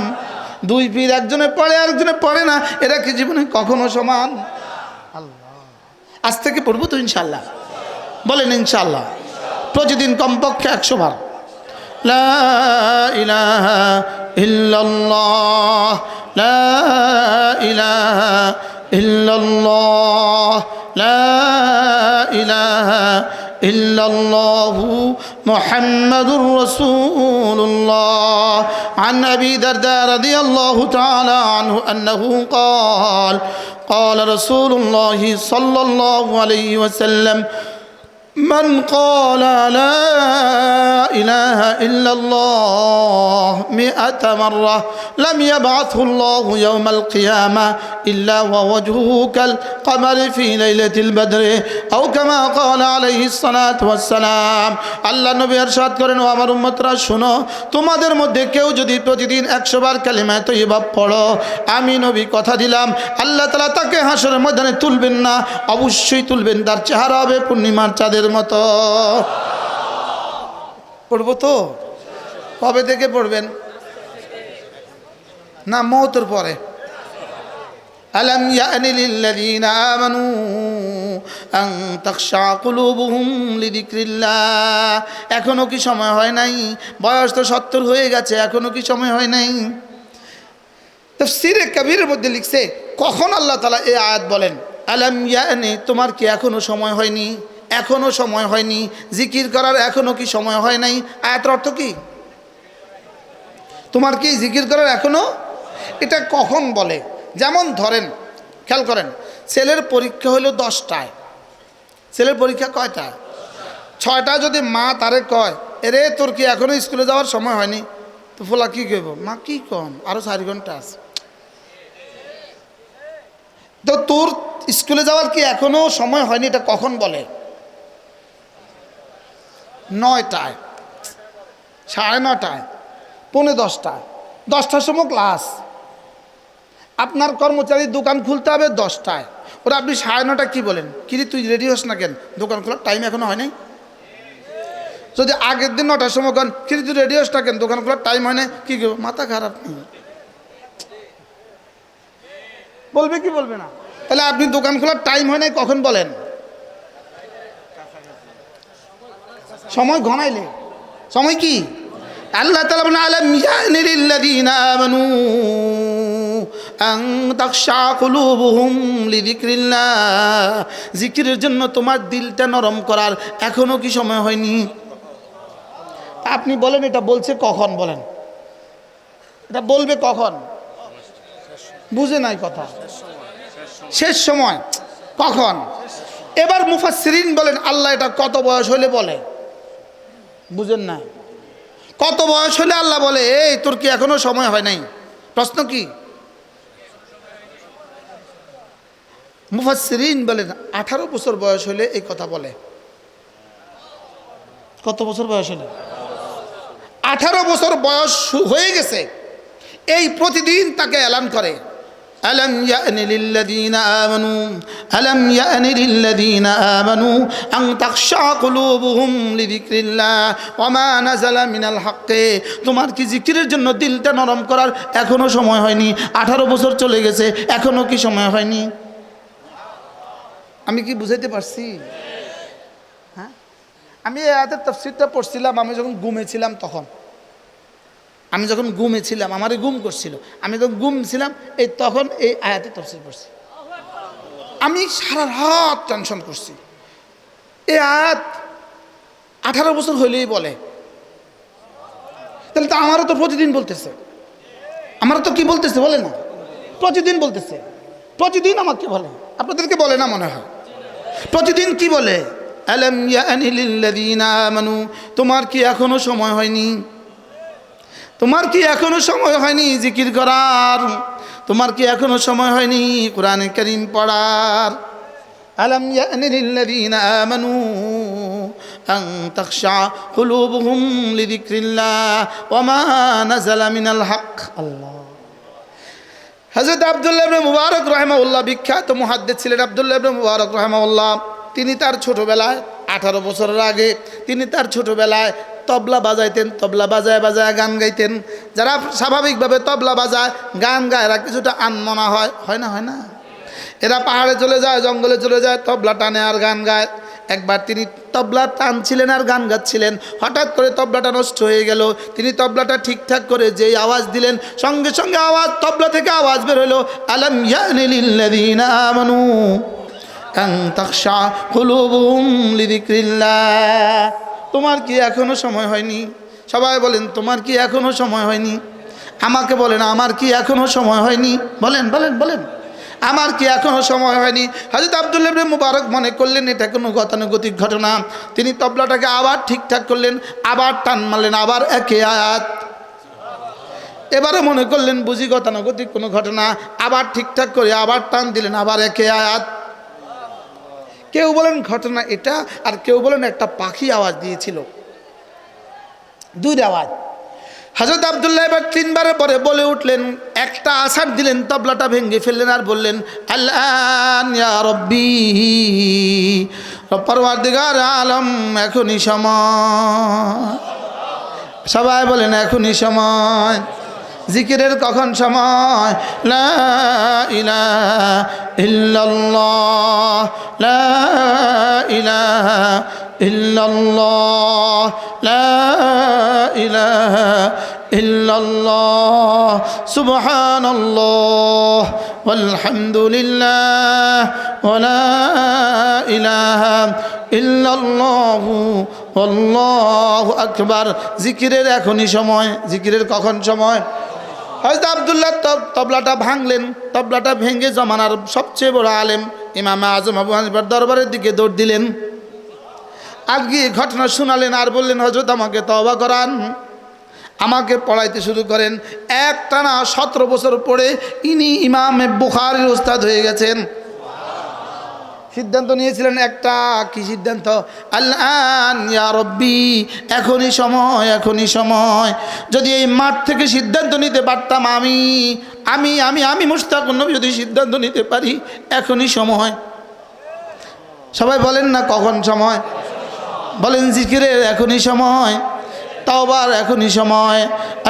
দুই পীর একজনে পড়ে আরেকজনে পড়ে না এরা কি জীবনে কখনো সমান? আল্লাহ, আজ থেকে পড়বো তো ইনশাল্লাহ? বলেন ইনশাল্লাহ। প্রতিদিন কমপক্ষে 100 বার লা ইলাহা ইল্লাল্লাহ, লা ইলাহা ইল্লাল্লাহ, লা ইলাহা ইল্লাল্লাহু মুহাম্মাদুর রাসূলুল্লাহ। عن أبي درداء رضي الله تعالى عنه أنه قال قال رسول الله صلى الله عليه وسلم من قال لا إله إلا الله 100 مرة لم يبعثه الله يوم القيامة إلا ووجهه كالقمر في ليلة البدر أو كما قال عليه الصلاة والسلام। আল্লাহ নবী ইরশাদ করেন, ও আমার উম্মতরা শুনো, তোমাদের মধ্যে কেউ যদি প্রতিদিন 100 বার কালিমা তয়্যিবা পড়ো, আমি নবী কথা দিলাম আল্লাহ তাআলা তাকে হাসরের ময়দানে তুলবেন না, অবশ্যই তুলবেন, তার চেহারা হবে পূর্ণিমার চাঁদের মতো। পড়বো তো? কবে থেকে পড়বেন? না, মওতের পরে। আলাম ইয়ানি লিল্লাযীনা আমানু আন তাখশা কুলুবুহুম লিযিকরিল্লাহ। এখনো কি সময় হয় নাই? বয়স তো 70 হয়ে গেছে, এখনো কি সময় হয় নাই? তাফসীরে কবিরের মধ্যে লিখছে, কখন আল্লাহ তাআলা এই আয়াত বলেন আলাম ইয়ানি, তোমার কি এখনো সময় হয়নি? এখনো সময় হয়নি জিকির করার, এখনো কি সময় হয় নাই? আয়াতের অর্থ কি? তোমার কি জিকির করার এখনো? এটা কখন বলে? যেমন ধরেন, খেয়াল করেন, ছেলের পরীক্ষা হলো 10টায়, ছেলের পরীক্ষা কয়টায়? 6টায়। যদি মা তারে কয়, এরে তোর কি এখনো স্কুলে যাওয়ার সময় হয়নি, তো ফোলা কি কইব? মা কি কন, আরো 4 ঘন্টা আছে। তো তোর স্কুলে যাওয়ার কি এখনো সময় হয়নি, এটা কখন বলে? 9টায়, 9:30, 9:45, 10টার সময় ক্লাস। আপনার কর্মচারীর দোকান খুলতে হবে 10টায়, ওরা আপনি 9:30 কি বলেন? কিরে তুই রেডি হস না কেন, দোকান খোলার টাইম এখনো হয় নাই? যদি আগের দিন 9টার সময় কন, কিরে তুই রেডি হস না কেন, দোকান খোলার টাইম হয় না, কি করবো? মাথা খারাপ নেই বলবে কি বলবে না? তাহলে আপনি দোকান খোলার টাইম হয় নাই কখন বলেন? সময় ঘনাইলে। সময় কি? আল্লাহ তাআলা বলেন আলাম ইয়ানি লিল্লাযীনা আমানু আন তাখশা কুলুবুহুম লিযিকরিল্লাহ। জিকিরের জন্য তোমার দিলটা নরম করার এখনো কি সময় হয়নি? আপনি বলেন এটা বলছে কখন? বলেন এটা বলবে কখন? বুঝে নাই কথা। শেষ সময়। কখন? এবার মুফাসসিরিন বলেন আল্লাহ এটা কত বয়স হলে বলে? বুঝেন না? কত বয়স হলে আল্লাহ বলে এই তোর কি এখনো সময় হয় নাই? প্রশ্ন কি? মুফাসসিরিন বলেন 18 বছর বয়স হলে এই কথা বলে। কত বছর বয়স হলে? 18 বছর বয়স হয়ে গেছে, এই প্রতিদিন তাকে এলান করে আলাম ইয়ানি লিল্লাযীনা আমানু আলাম ইয়ানি লিল্লাযীনা আমানু আন তাখশা কুলুবুহুম লিযিকরিল্লাহ ওয়া মা নাযালা মিনাল হক্কি। তোমার কি জিকিরের জন্য দিলটা নরম করার এখনো সময় হয়নি? 18 বছর চলে গেছে, এখনো কি সময় হয়নি? আমি কি বুঝাইতে পারছি? হ্যাঁ, আমি এই আয়াতের তাফসীরটা পড়ছিলাম আমি যখন ঘুমেছিলাম তখন। আমি যখন ঘুমেছিলাম, আমারে ঘুম করছিল, আমি যখন ঘুমছিলাম এই তখন এই আয়াতের তাফসীর পড়ছি। আমি সারা রাত টেনশন করছি। এই আয়াত 18 বছর হইলেই বলে, তাহলে তো আমারও তো প্রতিদিন বলতেছে। আমারও তো কি বলতেছে বলে না? প্রতিদিন বলতেছে, প্রতিদিন আমাকে বলে। আপনাদেরকে বলে না মনে হয়? প্রতিদিন কি বলে? আলাম ইয়ানি লিল্লাযীনা আমানু, তোমার কি এখনো সময় হয়নি? তোমার কি এখনো সময় হয়নি জিকির করার? তোমার কি এখনো সময় হয়নি কোরআনে কারীম পড়ার? আলাম ইয়ানি লিল্লাযীনা আমানু আন তাখশা কুলুবুহুম লিযিকরিল্লাহ ওয়া মা নাযালা মিনাল হক। আল্লাহ। হযরত আব্দুল্লাহ ইবনে মুবারক রাহিমাহুল্লাহ, বিখ্যাত মুহাদ্দিস ছিলেন আব্দুল্লাহ ইবনে মুবারক রাহিমাহুল্লাহ। তিনি তার ছোটবেলায় 18 বছরের আগে তিনি তার ছোটবেলায় তবলা বাজাইতেন। তবলা বাজায় বাজায় গান গাইতেন। যারা স্বাভাবিকভাবে তবলা বাজায় গান গায় এরা কিছুটা আনমনা হয়, হয় না? হয় না? এরা পাহাড়ে চলে যায়, জঙ্গলে চলে যায়, তবলা টানে আর গান গায়। একবার তিনি তবলা টানছিলেন আর গান গাচ্ছিলেন, হঠাৎ করে তবলাটা নষ্ট হয়ে গেল। তিনি তবলাটা ঠিকঠাক করে যেই আওয়াজ দিলেন, সঙ্গে সঙ্গে আওয়াজ, তবলা থেকে আওয়াজ বের হলো আলাম ইয়ানি লিল্লাযীনা আমানু আন তাখশা কুলুবুহুম লিযিকরিল্লাহ। তোমার কি এখনো সময় হয়নি? সবাই বলেন তোমার কি এখনো সময় হয়নি? আমাকে বলেন আমার কি এখনো সময় হয়নি? বলেন বলেন বলেন, আমার কি এখনো সময় হয়নি? হযরত আব্দুল্লাহ ইবনে মুবারক মনে করলেন এটা কোনো গতানুগতিক ঘটনা। তিনি তবলাটাকে আবার ঠিকঠাক করলেন, আবার টান মারলেন, আবার একই আয়াত। এবারে মনে করলেন বুঝি গতানুগতিক কোনো ঘটনা, আবার ঠিকঠাক করে আবার টান দিলেন, আবার একই আয়াত। কেউ বলেন ঘটনা এটা, আর কেউ বলেন একটা পাখি আওয়াজ দিয়েছিল, দুইটা আওয়াজ। হযরত আব্দুল্লাহ এবার 3 বারের পরে বলে উঠলেন, একটা আছাড় দিলেন, তবলাটা ভেঙে ফেললেন আর বললেন আল্লাহ ইয়া রব্বি, পরওয়ারদিগার আলম এখনই সময়। সবাই বলেন এখনই সময়। জিকিরের কখন সময়? লা ইলাহা ইল্লাল্লাহ, লা ইলাহা ইল্লাল্লাহ, লা ইলাহা ইল্লাল্লাহ, সুবহানাল্লাহ ওয়ালহামদুলিল্লাহ ওয়া লা ইলাহা ইল্লাল্লাহ আল্লাহু আকবার। জিকিরের এখনই সময়। জিকিরের কখন সময়? হযরত আব্দুল্লাহ তবলাটা ভাঙলেন, তবলাটা ভেঙে জমানার সবচেয়ে বড় আলেম ইমাম আজম আবু হানিফার দরবারের দিকে দৌড় দিলেন। আগে ঘটনা শোনালেন আর বললেন, হযরত আমাকে তওবা করান, আমাকে পড়াইতে শুরু করেন। একটানা 17 বছর পড়ে ইনি ইমাম বুখারীর উস্তাদ হয়ে গেছেন। সিদ্ধান্ত নিয়েছিলেন একটা, কি সিদ্ধান্ত? আল্লাহ ইয়া রব্বি, এখনই সময়, এখনই সময়। যদি এই মাঠ থেকে সিদ্ধান্ত নিতে পারতাম, আমি আমি আমি আমি মুশতাকুন নবী যদি সিদ্ধান্ত নিতে পারি, এখনই সময়। সবাই বলেন না কখন সময়? বলেন জিকিরের এখনই সময়, তাওবার এখনই সময়।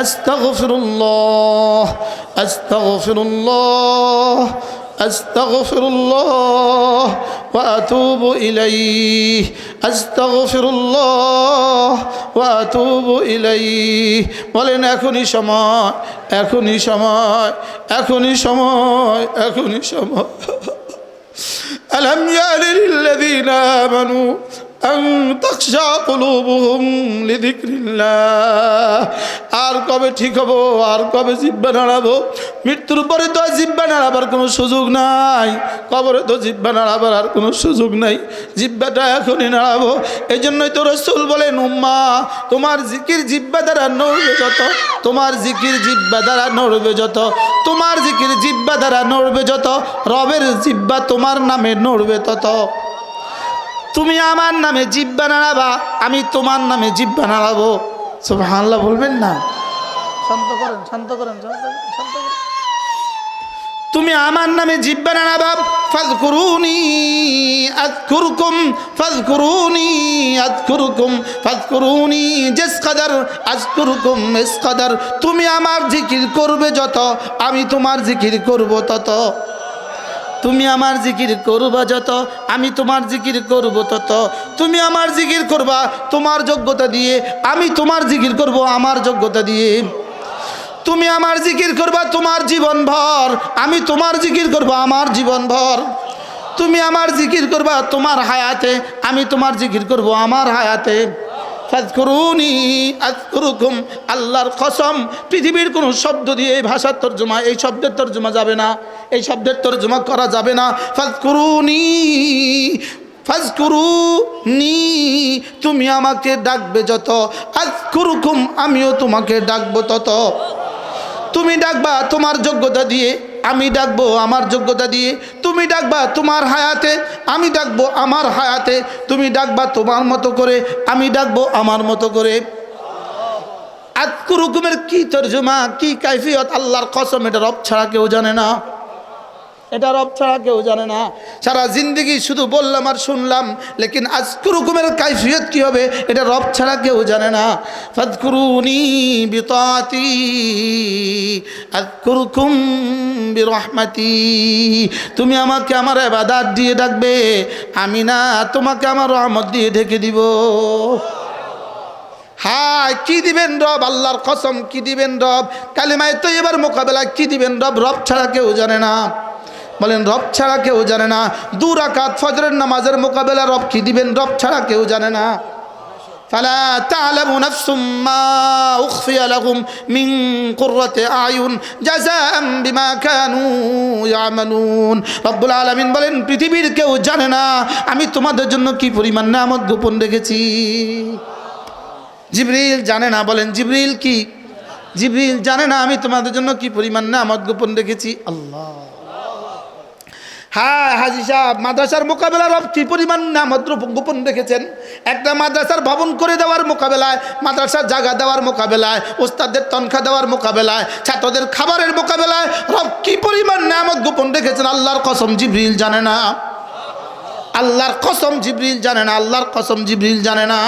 আস্তাগফিরুল্লাহ, আস্তাগফিরুল্লাহ, আস্তাগফিরুল্লাহ ওয়া আতুবু ইলাইহি, আস্তাগফিরুল্লাহ ওয়া আতুবু ইলাইহি। বলেন এখনই সময়, এখনই সময়, এখনই সময়, এখনই সময়। আলাম ইয়ানি লিল্লাযীনা আমানু আন তাখশা কুলুবুহুম লিযিকরিল্লাহ। আর কবে ঠিক হবো? আর কবে জিহ্বা নাড়াবো? মৃত্যুর পরে তো জিহ্বা নাড়াবার কোনো সুযোগ নাই, কবরে তো জিহ্বা নাড়াবার আর কোনো সুযোগ নাই। জিহ্বাটা এখনই নাড়াবো। এই জন্যই তো রাসূল বলেন, উম্মা তোমার জিকির জিহ্বা দ্বারা নড়বে যত, তোমার জিকির জিহ্বা দ্বারা নড়বে যত, তোমার জিকির জিহ্বা দ্বারা নড়বে যত, রবের জিহ্বা তোমার নামে নড়বে তত। তুমি আমার নামে জিহ্বা নাড়াবা, আমি তোমার নামে জিহ্বা নাড়াবো। সুবহানাল্লাহ বলবেন না? শান্ত করেন, শান্ত করেন, শান্ত করেন। তুমি আমার নামে জিহ্বা নাড়াবা, ফাযকুরুনি আযকুরকুম, ফাযকুরুনি আযকুরকুম, ফাযকুরুনি জিসকাদার আযকুরকুম ইসকাদার। তুমি আমার জিকির করবে যত, আমি তোমার জিকির করব তত। তুমি আমার জিকির করবা যত, আমি তোমার জিকির করব তত। তুমি আমার জিকির করবা তোমার যোগ্যতা দিয়ে, আমি তোমার জিকির করব আমার যোগ্যতা দিয়ে। তুমি আমার জিকির করবা তোমার জীবন ভর, আমি তোমার জিকির করব আমার জীবন ভর। তুমি আমার জিকির করবা তোমার হায়াতে, আমি তোমার জিকির করব আমার হায়াতে। ফাযকুরুনি আযকুরকুম। আল্লাহর কসম, পৃথিবীর কোনো শব্দ দিয়ে এই ভাষার তর্জমা, এই শব্দের তর্জমা যাবে না, এই শব্দের তর্জমা করা যাবে না। ফাযকুরুনি, ফাযকুরুনি, তুমি আমাকে ডাকবে যত, আযকুরকুম, আমিও তোমাকে ডাকবো তত। তুমি ডাকবা তোমার যোগ্যতা দিয়ে, আমি ডাকবো আমার যোগ্যতা দিয়ে। তুমি ডাকবা তোমার হায়াতে, আমি ডাকবো আমার হায়াতে। তুমি ডাকবা তোমার মতো করে, আমি ডাকবো আমার মতো করে। আযকুরকুমের কি তরজমা, কি কাইফিয়ত, আল্লাহর কসম এটা রব ছাড়া কেউ জানে না, এটা রব ছাড়া কেউ জানে না। সারা জিন্দগি শুধু বললাম আর শুনলাম, লেকিন আযকুরকুমের কাইফিয়ত কি হবে এটা রব ছাড়া কেউ জানে না। ফাযকুরুনি বিতাআতি আযকুরকুম বিরহমাতি। তুমি আমাকে আমার ইবাদত দিয়ে ডাকবে, আমি না তোমাকে আমার রহমত দিয়ে ঢেকে দিব। হায় কি দিবেন রব, আল্লাহর কসম কি দিবেন রব, কালিমায়ে তাইয়্যিবার মোকাবেলা কি দিবেন রব, রব ছাড়া কেউ জানে না। বলেন রব ছাড়া কেউ জানে না। 2 রাকাত ফজরের নামাজের মোকাবেলা রব কি দিবেন, রব ছাড়া কেউ জানে না। ফালা তা'লামু নাফসুম মা উখফিয়া লাহুম মিন কুররাতি আয়ুন জাযাআম বিমা কানু ইয়ামালুন। রব্বুল আলামিন বলেন পৃথিবীর কেউ জানে না আমি তোমাদের জন্য কি পরিমাণ নিয়ামত গোপন রেখেছি। জিবরিল জানে না, বলেন জিবরিল কি? জিবরিল জানে না আমি তোমাদের জন্য কি পরিমাণ নিয়ামত গোপন রেখেছি। আল্লাহ, হ্যাঁ হাজী সাহেব, মাদ্রাসার মোকাবেলা রব কি পরিমাণ নিয়ামত গোপন রেখেছেন। একটা মাদ্রাসার ভবন করে দেওয়ার মোকাবেলায়, মাদ্রাসার জায়গা দেওয়ার মোকাবেলায়, ওস্তাদদের তনখা দেওয়ার মোকাবেলায়, ছাত্রদের খাবারের মোকাবেলায় রব কি পরিমাণ নিয়ামত গোপন রেখেছেন। আল্লাহর কসম জিবরিল জানে না, আল্লাহর কসম জিবরিল জানে না, আল্লাহর কসম জিবরিল জানে না।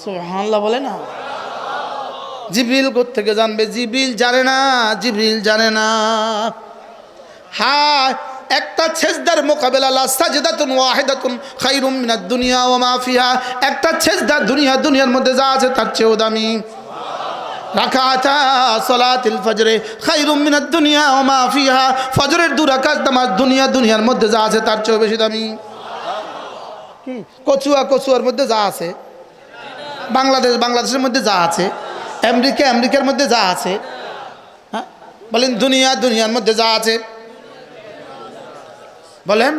সুবহানাল্লাহ বলে না। জিবরিল কোত্থেকে জানবে? জিবরিল জানে না, জিবরিল জানে না। হ্যাঁ, একটা সেজদার মোকাবেলা, লা সাজদাতুন ওয়াহিদাতুন খায়রুম মিনাদ দুনিয়া ওয়া মা ফিহা। একটা সেজদা দুনিয়ার মধ্যে যা আছে তার চেয়েও দামি। রাকাতা সালাতুল ফজরে খায়রুম মিনাদ দুনিয়া ওয়া মা ফিহা। ফজরের 2 রাকাত নামাজ দুনিয়ার মধ্যে যা আছে তার চেয়েও বেশি দামি। কি কচুয়ার মধ্যে যা আছে, বাংলাদেশের মধ্যে যা আছে, আমেরিকার মধ্যে যা আছে, হ্যাঁ বলেন দুনিয়ার মধ্যে যা আছে, বলেন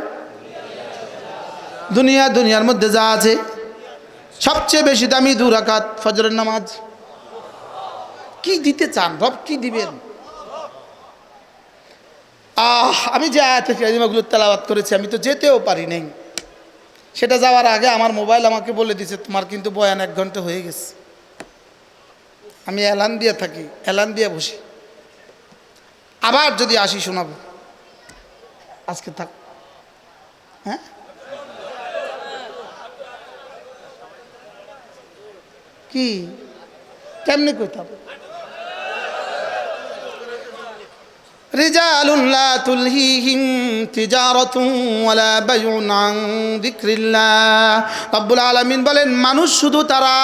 দুনিয়ার মধ্যে যা আছে সবচেয়ে বেশি দামি 2 রাকাত ফজরের নামাজ। কি দিতে চান রব? কি দিবেন? আমি যে আয়াতে কারিমাগুলো তেলাওয়াত করেছি আমি তো যেতেও পারি নাই। সেটা যাওয়ার আগে আমার মোবাইল আমাকে বলে দিয়েছে তোমার কিন্তু বয়ান 1 ঘন্টা হয়ে গেছে। আমি এলান দিয়ে থাকি, এলান দিয়ে বসি, আবার যদি আসি শোনাবো। আজকে থাক। হ্যাঁ, কি কেমনে কইতাম? রিজালুন লা তুলহিহিম তিজারাতুন ওয়ালা বাইউন আন যিকরিল্লাহ। রব্বুল আলামিন বলেন মানুষ শুধু তারা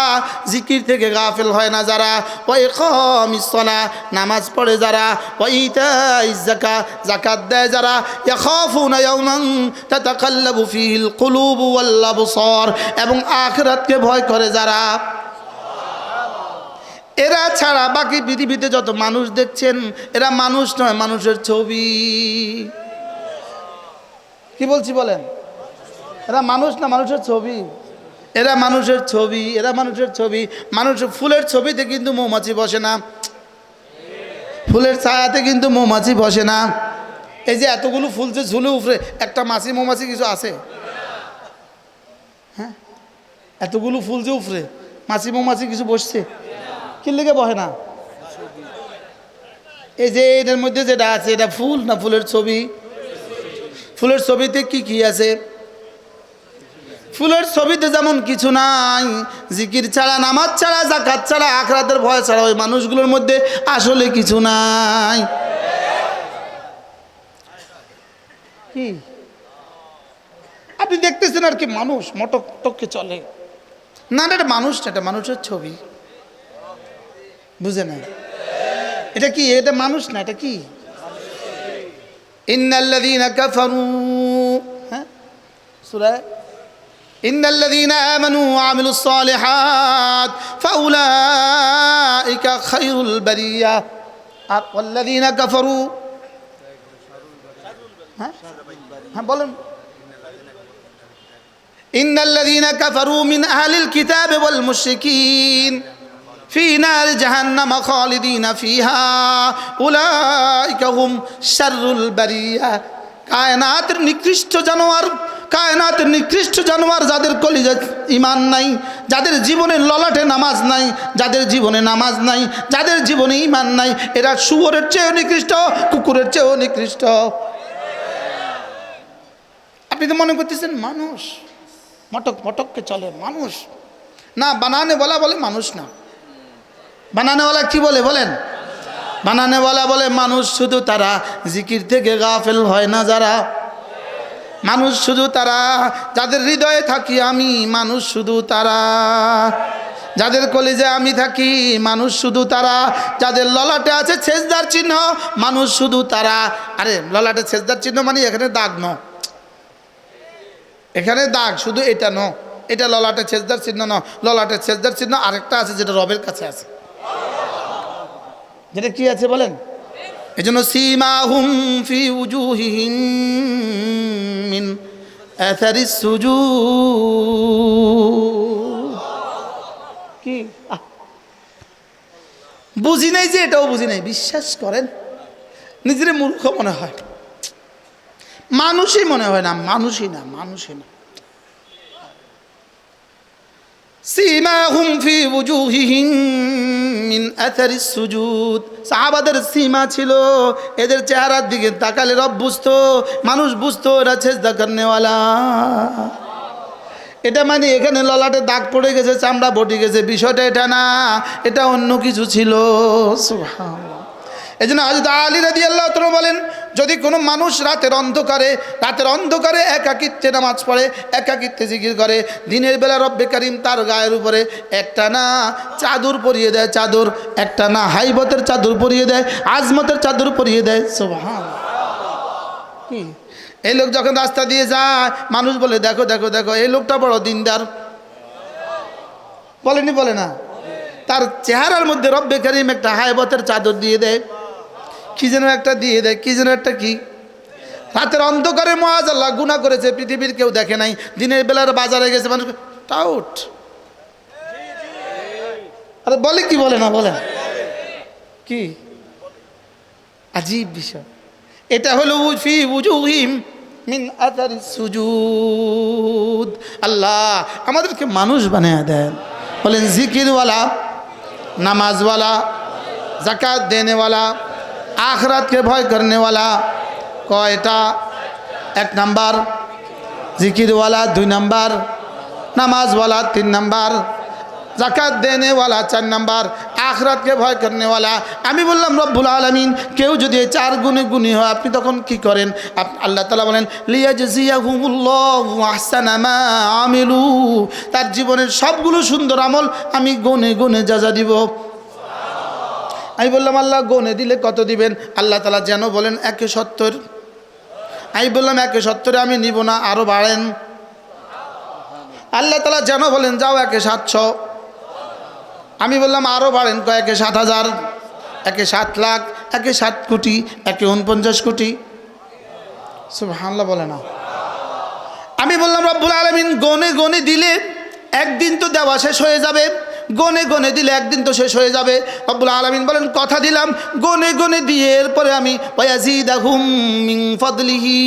জিকির থেকে গাফিল হয় না যারা, ওয়া ইকামিস সালাহ নামাজ পড়ে যারা, ওয়া ইতাইজ যাকাত দেয় যারা, ইয়াখাফুনা ইয়াওমান তাতাকাল্লাবু ফিহিল কুলুবু ওয়াল আবসার, এবং আখিরাতকে ভয় করে যারা। এরা ছাড়া বাকি পৃথিবীতে যত মানুষ দেখছেন এরা মানুষ নয়, মানুষের ছবি। কি বলছি বলেন? এরা মানুষ না, মানুষের ছবি। এরা মানুষের ছবি, এরা মানুষের ছবি। মানুষের ফুলের ছবিতে কিন্তু মৌমাছি বসে না, ফুলের ছায়াতে কিন্তু মৌমাছি বসে না। এই যে এতগুলো ফুল যে ঝুলে উফরে, একটা মৌমাছি কিছু আছে? হ্যাঁ, এতগুলো ফুল যে উফরে মৌমাছি কিছু বসছে? কি লেগে বহে না? এই যে এটার মধ্যে যেটা আছে এটা ফুল না ফুলের ছবি? ফুলের ছবিতে কি আছে? ফুলের ছবিতে যেমন কিছু নাই, জিকির ছাড়া, নামাজ ছাড়া, যাকাত ছাড়া, আখিরাতের ভয় ছাড়া ওই মানুষগুলোর মধ্যে আসলে কিছু নাই। কি আপনি দেখতেছেন আর কি মানুষ মটককে চলে না? এটা মানুষ না, এটা মানুষের ছবি। বুঝে না? এটা কি? এটা মানুষ না, এটা কি? ইন্নাল্লাযীনা কাফারু, হ্যাঁ সূরা ইন্নাল্লাযীনা আমানু ওয়া আমিলুস সালিহাত ফাউলাইকা খায়রুল বারিয়া। আর ওয়াল্লাযীনা কাফারু, হ্যাঁ বলেন, ইন্নাল্লাযীনা কাফারু মিন আহলিল কিতাবি ওয়াল মুশরিকিন ফি নার জাহান্নাম খালিদিনা ফিহা উলাইকা হুম শাররুল বারিয়া। কায়নাতের নিকৃষ্ট জানোয়ার যাদের কলিজা ঈমান নাই, যাদের জীবনে ললাটে নামাজ নাই, যাদের জীবনে নামাজ নাই, যাদের জীবনে ঈমান নাই, এরা শুয়োরের চেয়েও নিকৃষ্ট, কুকুরের চেয়েও নিকৃষ্ট। আপনি তো মনে করতেছেন মানুষ মটককে চলে, মানুষ না। বানানেওয়ালা বলে মানুষ না। বানানেওয়ালা কি বলে বলেন? বানানেওয়ালা বলে মানুষ শুধু তারা জিকির থেকে গাফেল হয় না যারা। মানুষ শুধু তারা যাদের হৃদয়ে থাকি আমি, মানুষ শুধু তারা যাদের কলিজে আমি থাকি, মানুষ শুধু তারা যাদের ললাটে আছে সেজদার চিহ্ন, মানুষ শুধু তারা। আরে ললাটে সেজদার চিহ্ন মানে এখানে দাগ ন, এখানে দাগ শুধু এটা ন, এটা ললাটে সেজদার চিহ্ন ন। ললাটে সেজদার চিহ্ন আরেকটা আছে যেটা রবের কাছে আছে। যেটা কি আছে বলেন? এই জন্য সীমাহুম ফি উজুহিহিম মিন আথারিস সুজুদ। কি বুঝি নাই যে এটাও বুঝি নাই, বিশ্বাস করেন নিজের মূর্খ মনে হয়, মানুষই মনে হয় না, মানুষই না। সীমাহুম ফি উজুহিহিম মিন আথারিস সুজুদ। সাহাবাদের সীমা ছিল, এদের চেহারার দিকে তাকালে রব বুঝতো, মানুষ বুঝতো এরা সেজদা করনেওয়ালা। এটা মানে এখানে ললাটে দাগ পড়ে গেছে, চামড়া বটি গেছে, বিষয়টা এটা না, এটা অন্য কিছু ছিল। সুবহানাল্লাহ। এই জন্য হযরত আলী রাদিয়াল্লাহু তাআলা বলেন, যদি কোনো মানুষ রাতের অন্ধকারে একাকিত্বে নামাজ পড়ে, একাকিত্বে জিকির করে, দিনের বেলা রব্বে কারীম তার গায়ের উপরে একটা না চাদর পরিয়ে দেয়, চাদর একটা না হাইবতের চাদর পরিয়ে দেয়, আজমতের চাদর পরিয়ে দেয়। সুবহানাল্লাহ। কি এই লোক যখন রাস্তা দিয়ে যায়, মানুষ বলে দেখো দেখো দেখো এই লোকটা বড় দিনদার, বলেনি? বলে না? তার চেহারার মধ্যে রব্বে কারীম একটা হাইবতের চাদর দিয়ে দেয়, কি যেন একটা দিয়ে দেয়, কি যেন একটা কি। রাতের অন্ধকারে মাআযাল্লাহ গুনাহ করেছে, পৃথিবীর কেউ দেখে নাই, দিনের বেলার বাজারে গেছে মানুষ টাউট। আরে বলে কি বলে না? বলে কি আজীব বিষয়। এটা হলো ফি উজুহিম মিন আথারিস সুজুদ। আল্লাহ আমাদেরকে মানুষ বানিয়ে দেন। বলেন জিকিরওয়ালা, নামাজওয়ালা, যাকাত দেনেওয়ালা, आखिरत के भय करने वाला कयटा? 1 नम्बर जिकिर वाला, 2 नम्बर नमाज वाला, 3 नम्बर जाकात देने वाला, 4 नम्बर आखिरत के भय करने वाला। আমি বললাম রব্বুল আলামিন কেউ যদি 4 গুণে গুণী হয় আপনি তখন কি করেন? আল্লাহ তাআলা বলেন লিয়াজজিয়াহুমুল্লাহু আহসানা মা আমিলু, তার জীবনের সবগুলো সুন্দর আমল আমি গুণে গুণে যাজা দিব। আমি বললাম আল্লাহ গনে দিলে কত দিবেন? আল্লাহ তাআলা যেন বলেন 170। আমি বললাম 170 আমি নিব না, আরো বাড়েন। আল্লাহ তাআলা যেন বলেন যাও 1700। আমি বললাম আরো বাড়েন, কয় 7,000, 7 লাখ, 7 কোটি, 49 কোটি। সুবহানাল্লাহ বলে না? আমি বললাম রব্বুল আলামিন গনে গনে দিলে একদিন তো দেওয়া শেষ হয়ে যাবে, গনে গনে দিলে একদিন তো শেষ হয়ে যাবে। রব্বুল আলামিন বলেন কথা দিলাম গনে গনে দিয়ে এরপরে আমি ওয়ায়াজিদাহুম মিন ফাদলিহি,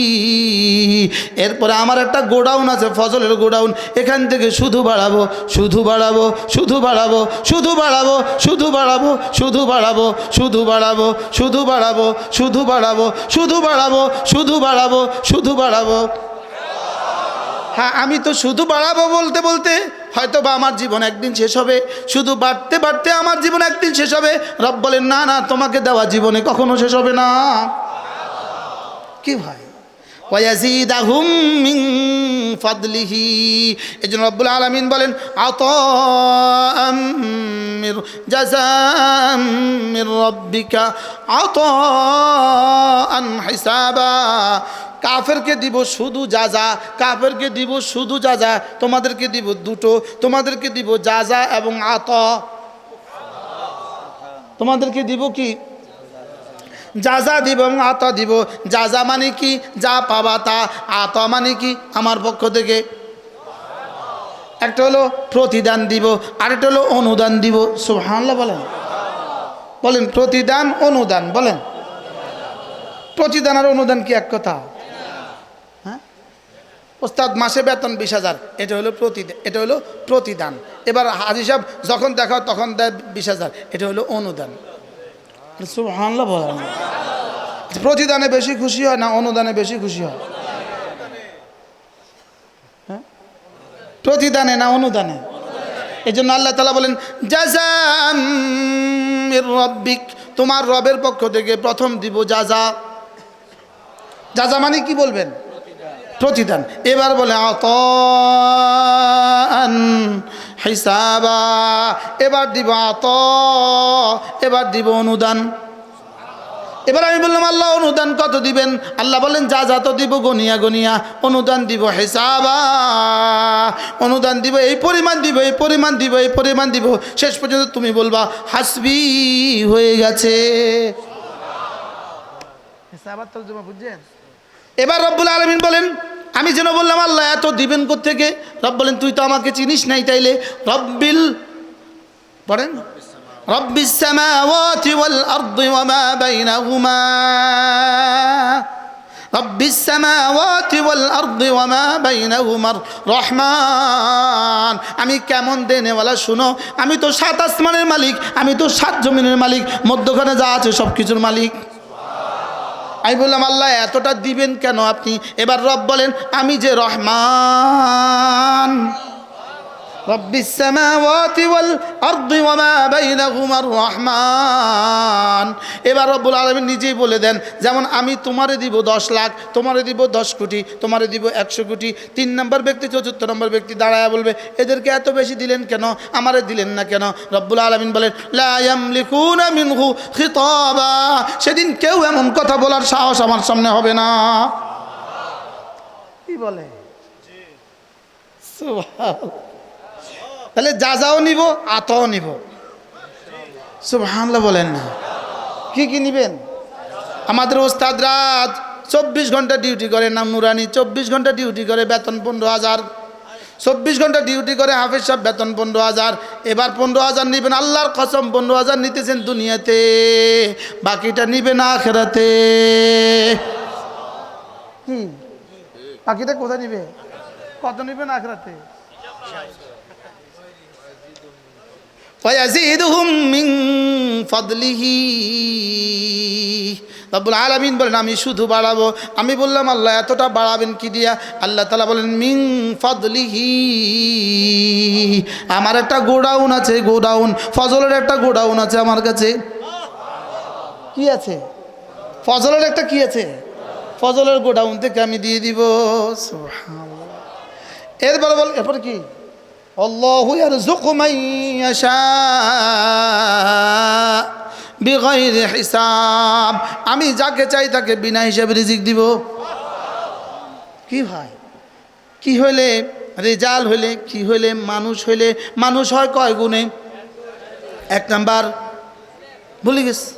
এরপরে আমার একটা গোডাউন আছে, ফজলের গোডাউন, এখান থেকে শুধু বাড়াবো, শুধু বাড়াবো, শুধু বাড়াবো, শুধু বাড়াবো, শুধু বাড়াবো, শুধু বাড়াবো, শুধু বাড়াবো, শুধু বাড়াবো, শুধু বাড়াবো, শুধু বাড়াবো, শুধু বাড়াবো, শুধু বাড়াবো। হ্যাঁ আমি তো শুধু বাড়াবো বলতে বলতে হয়তো বা আমার জীবন একদিন শেষ হবে, শুধু বাড়তে বাড়তে আমার জীবন একদিন শেষ হবে। রব বলেন না না, তোমাকে দেওয়া জীবনে কখনো শেষ হবে না। কি ভাই? ওয়ায়াজিদাহুম মিন ফাদলিহি। এজন্য রব্বুল আলামিন বলেন আতাআম মির জাযাম মির রাব্বিকা আতাআন হিসাবা। কাফেরকে দিব শুধু যাজা, কাফেরকে দিব শুধু যাজা, তোমাদেরকে দিব দুটো, তোমাদেরকে দিব যাজা এবং আতা। তোমাদেরকে দিব কি? যাজা দিব এবং আতা দিব। যাজা মানে কি? যা পাবা তা। আতা মানে কি? আমার পক্ষ থেকে। একটা হলো প্রতিদান দিব, আরেকটা হলো অনুদান দিব। সুবহানাল্লাহ বলেন, বলেন প্রতিদান অনুদান। বলেন প্রতিদান আর অনুদান কি এক কথা? হ্যাঁ, ওস্তাদ মাসে বেতন 20,000, এটা হলো প্রতিদান, এটা হলো প্রতিদান। এবার হাজী সাহেব যখন দেখা তখন দেয় 20,000, এটা হলো অনুদান। সুবহানাল্লাহ বলেন। প্রতিদানে বেশি খুশি হয় না অনুদানে বেশি খুশি হয়? হ্যাঁ, প্রতিদানে না অনুদানে? এই জন্য আল্লাহ তাআলা বলেন জাযাম মির রাব্বিক, তোমার রবের পক্ষ থেকে প্রথম দিব যাজা। যাজা মানে কি বলবেন? প্রতিদান। এবার বলে আতাআন হিসাবা, এবার দিব আতা, এবার দিব অনুদান। এবার আমি বললাম আল্লাহ অনুদান কত দিবেন? আল্লাহ বলেন যা যা তো দিব গনিয়া গনিয়া, অনুদান দিব হিসাবা, অনুদান দিব এই পরিমাণ দিব, এই পরিমাণ দিব, এই পরিমাণ দিব। শেষ পর্যন্ত তুমি বলবা হাসবি হয়ে গেছে। হিসাবাত তরজমা বুঝছেন? এবার রব্বুল আলামিন বলেন আমি যেন বললাম আল্লাহ এত দিবেন কোত্থেকে? রব বলেন তুই তো আমাকে চিনিস নাই, তাইলে রব্বিল পড়েন রব্বিস সামাওয়াতি ওয়াল আরদি ওয়া মা বাইনাহুমা, রব্বিস সামাওয়াতি ওয়াল আরদি ওয়া মা বাইনাহুমার রহমান। আমি কেমন দেনেওয়ালা শুনো, আমি তো 7 আসমানের মালিক, আমি তো 7 জমিনের মালিক, মধ্যখানে যা আছে সব কিছুর মালিক। আমি বললাম আল্লাহ এতটা দিবেন কেন আপনি? এবার রব বলেন আমি যে রহমান, রব্বিস সামাওয়াতি ওয়াল আরদি ওয়া মা বাইনাহুমার রহমান। এবার রব্বুল আলামিন নিজেই বলে দেন, যেমন আমি তোমারে দিব 10 লাখ, তোমারে দিব 10 কোটি, তোমারে দিব 100 কোটি। 3 নম্বর ব্যক্তি, 4র্থ নম্বর ব্যক্তি দাঁড়ায় বলবে এদেরকে এত বেশি দিলেন কেন, আমারে দিলেন না কেন? রব্বুল আলামিন বলেন লা ইয়ামলিকুনা মিনহু খিতাবা, সেদিন কেউ এমন কথা বলার সাহস আমার সামনে হবে না। কি বলে? সুবহানাল্লাহ। তাহলে যা যাও নিব, আতাও নিব। সুবহানাল্লাহ বলেন না। কি নিবেন? আমাদের ওস্তাদরা 24 ঘন্টা ডিউটি করে, নাম নুরানি 24 ঘন্টা ডিউটি করে, বেতন 15,000। 24 ঘন্টা ডিউটি করে হাফেজ সাহেব, বেতন 15,000। এবার 15,000 নিবেন, আল্লাহর কসম 15,000 নিতেছেন দুনিয়াতে, বাকিটা নিবেন আখিরাতে। বাকিটা কোথায় নিবে? কত নিবেন আখিরাতে? ফায়াজিদুহুম মিন ফাদলিহি। রব্বুল আলামিন বলেন আমি শুধু বাড়াবো। আমি বললাম আল্লাহ এতটা বাড়াবেন কি দিয়া? আল্লাহ তাআলা বলেন মিন ফাদলিহি, আমার একটা গোডাউন আছে, গোডাউন, ফজলের একটা গোডাউন আছে আমার কাছে। কি আছে? ফজলের একটা কি আছে? ফজলের গোডাউন থেকে আমি দিয়ে দিব। সুবহানাল্লাহ। এরপরে বল, এরপরে কি? আল্লাহু ইয়ারযুকু মান ইয়াশা বিগাইরি হিসাব, আমি যাকে চাই তাকে বিনা হিসাবে রিজিক দিব। কি ভাই? কি হইলে রেজাল হইলে, কি হইলে মানুষ হইলে, মানুষ হয় কয় গুণে? 1 নাম্বার ভুলে গেছে,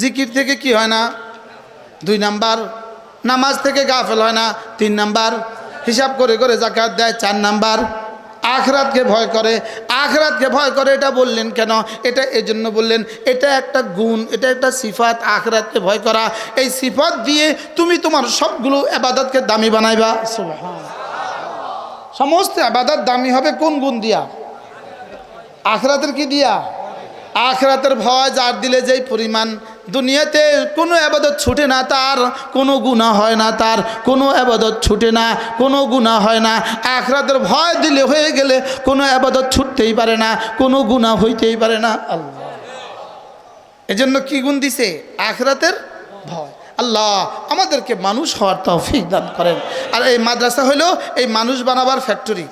জিকির থেকে কি হয় না? 2 নাম্বার নামাজ থেকে গাফেল হয় না। 3 নাম্বার হিসাব করে করে যাকাত দেয়। 4 নাম্বার আখিরাতকে ভয় করে। আখিরাতকে ভয় করে এটা বললেন কেন? এটা এজন্য বললেন, এটা একটা গুণ, এটা একটা সিফাত, আখিরাতকে ভয় করা। এই সিফাত দিয়ে তুমি তোমার সবগুলো ইবাদতকে দামি বানাইবা। সুবহানাল্লাহ। সমস্ত ইবাদত দামি হবে কোন গুণ দিয়া? আখিরাতের কি দিয়া? আখিরাতের ভয় যার দিলে যেই পরিমাণ, দুনিয়াতে কোনো ইবাদত ছুটে না, তার কোনো গুনাহ হয় না, তার কোনো ইবাদত ছুটে না, কোনো গুনাহ হয় না। আখিরাতের ভয় দিলে হয়ে গেলে কোনো ইবাদত ছুটতেই পারে না, কোনো গুনাহ হইতেই পারে না। আল্লাহ এজন্য কি গুণ দিছে? আখিরাতের ভয়। আল্লাহ আমাদেরকে মানুষ হওয়ার তৌফিক দান করেন। আর এই মাদ্রাসা হলো এই মানুষ বানাবার ফ্যাক্টরি।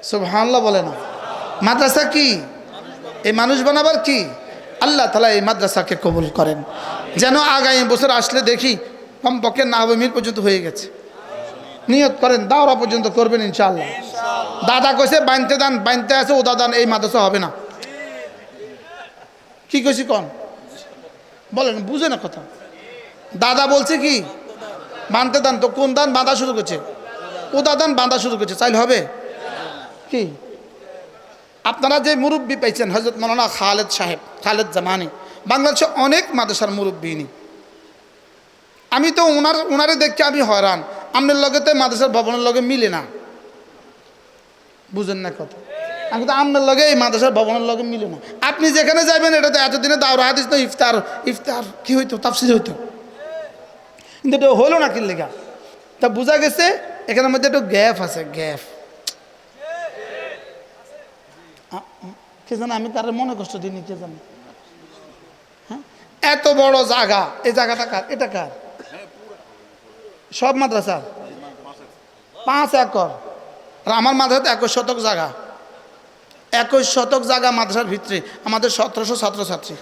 সুবহানাল্লাহ বলে না? মাদ্রাসা কি? এই মানুষ বানাবার কি? আল্লাহ তাআলা এই মাদ্রাসাকে কবুল করেন। যেন আগামী বছর আসলে দেখি কমপক্ষে নাহমির পর্যন্ত হয়ে গেছে। নিয়ত করেন দাওরা পর্যন্ত করবেন ইনশাআল্লাহ। দাদা কইছে বাইনতে দান, বাইনতে আছে ও দাদান, এই মাদ্রাসা হবে না। কি কইছি কোন বলেন, বুঝে না কথা। দাদা বলছে কি বানতে দান, তো কোন দান বাঁধা শুরু করছে? ও দাদান বাঁধা শুরু করছে, চাইলে হবে কি? আপনারা যে মুরব্বী পাইছেন হযরত মাওলানা খালেদ সাহেব, খালেদ জামানি, বাংলাদেশে অনেক মাদ্রাসার মুরব্বী। আমি তো ওনারে দেখে আমি হয়রান। আপনার লগে তো মাদ্রাসার ভবনের লগে মিলে না, বুঝেন না কথা? আমি তো আপনার লগে এই মাদ্রাসার ভবনের লগে মিলে না। আপনি যেখানে যাবেন এটা তো এতদিনে দাওরা হাদিস তো ইফতার ইফতার কি হইতো, তাফসীর হইতো, কিন্তু এটা হলো না কি লেখা। তা বোঝা গেছে এখানের মধ্যে একটু গ্যাপ আছে, গ্যাপ। কে জানে, আমি তার মনে কষ্ট দিইনি, কে জানে। হ্যাঁ, এত বড় জায়গা, এই জায়গাটা কার? এটা কার? সব মাদ্রাসা 5 একর। আর আমার মাদ্রাসাতে 21 শতক জায়গা, 21 শতক জায়গা মাদ্রাসার ভিতরে আমাদের 1700 ছাত্রছাত্রী।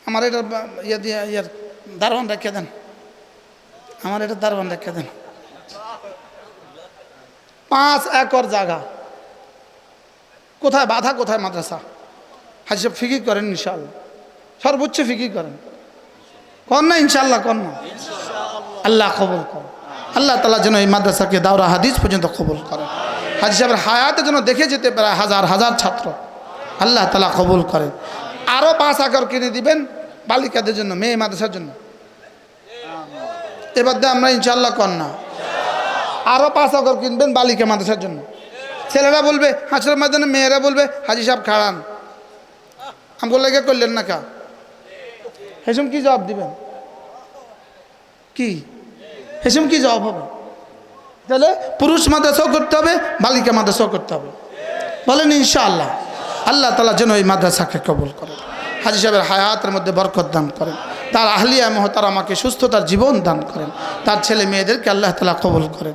আমার এটা ইয়ে দিয়ে ইয়ার দারোয়ান রেখে দেন, আমার এটা দারোয়ান রেখে দেন। 5 একর জায়গা, কোথায় বাধা, কোথায় মাদ্রাসা? হাজি সাহেব ফিকির করেন ইনশাআল্লাহ, সর্বোচ্চ ফিকির করেন, কর না ইনশাআল্লাহ, কর না। আল্লাহ কবুল করেন। আল্লাহ তাআলা যেন এই মাদ্রাসাকে দাওরা হাদিস পর্যন্ত কবুল করেন। হাজি সাহেবের হায়াতে যেন দেখে যেতে পারে হাজার হাজার ছাত্র, আল্লাহ তাআলা কবুল করেন। আরও 5 একর কিনে দিবেন বালিকাদের জন্য, মেয়ে মাদ্রাসার জন্য। এবার দিয়ে আমরা ইনশাআল্লাহ কর না, আরও 5 একর কিনবেন বালিকা মাদ্রাসার জন্য। ছেলেরা বলবে হাসরের ময়দানে, মেয়েরা বলবে হাজি সাহেব খাড়ান, আমগুলো লেগে করলেন না কা হেসম কি জবাব দিবেন কি হেসম কি জবাব হবে তাহলে পুরুষ মাদ্রাসাও করতে হবে বালিকা মাদ্রাসাও করতে হবে বলেন ইনশাআল্লাহ আল্লাহ তাআলা যেন এই মাদ্রাসাকে কবুল করেন হাজী সাহেবের হায়াতের মধ্যে বরকত দান করেন তার আহলিয়া মহতারামাকে সুস্থতার জীবন দান করেন তার ছেলে মেয়েদেরকে আল্লাহ তাআলা কবুল করেন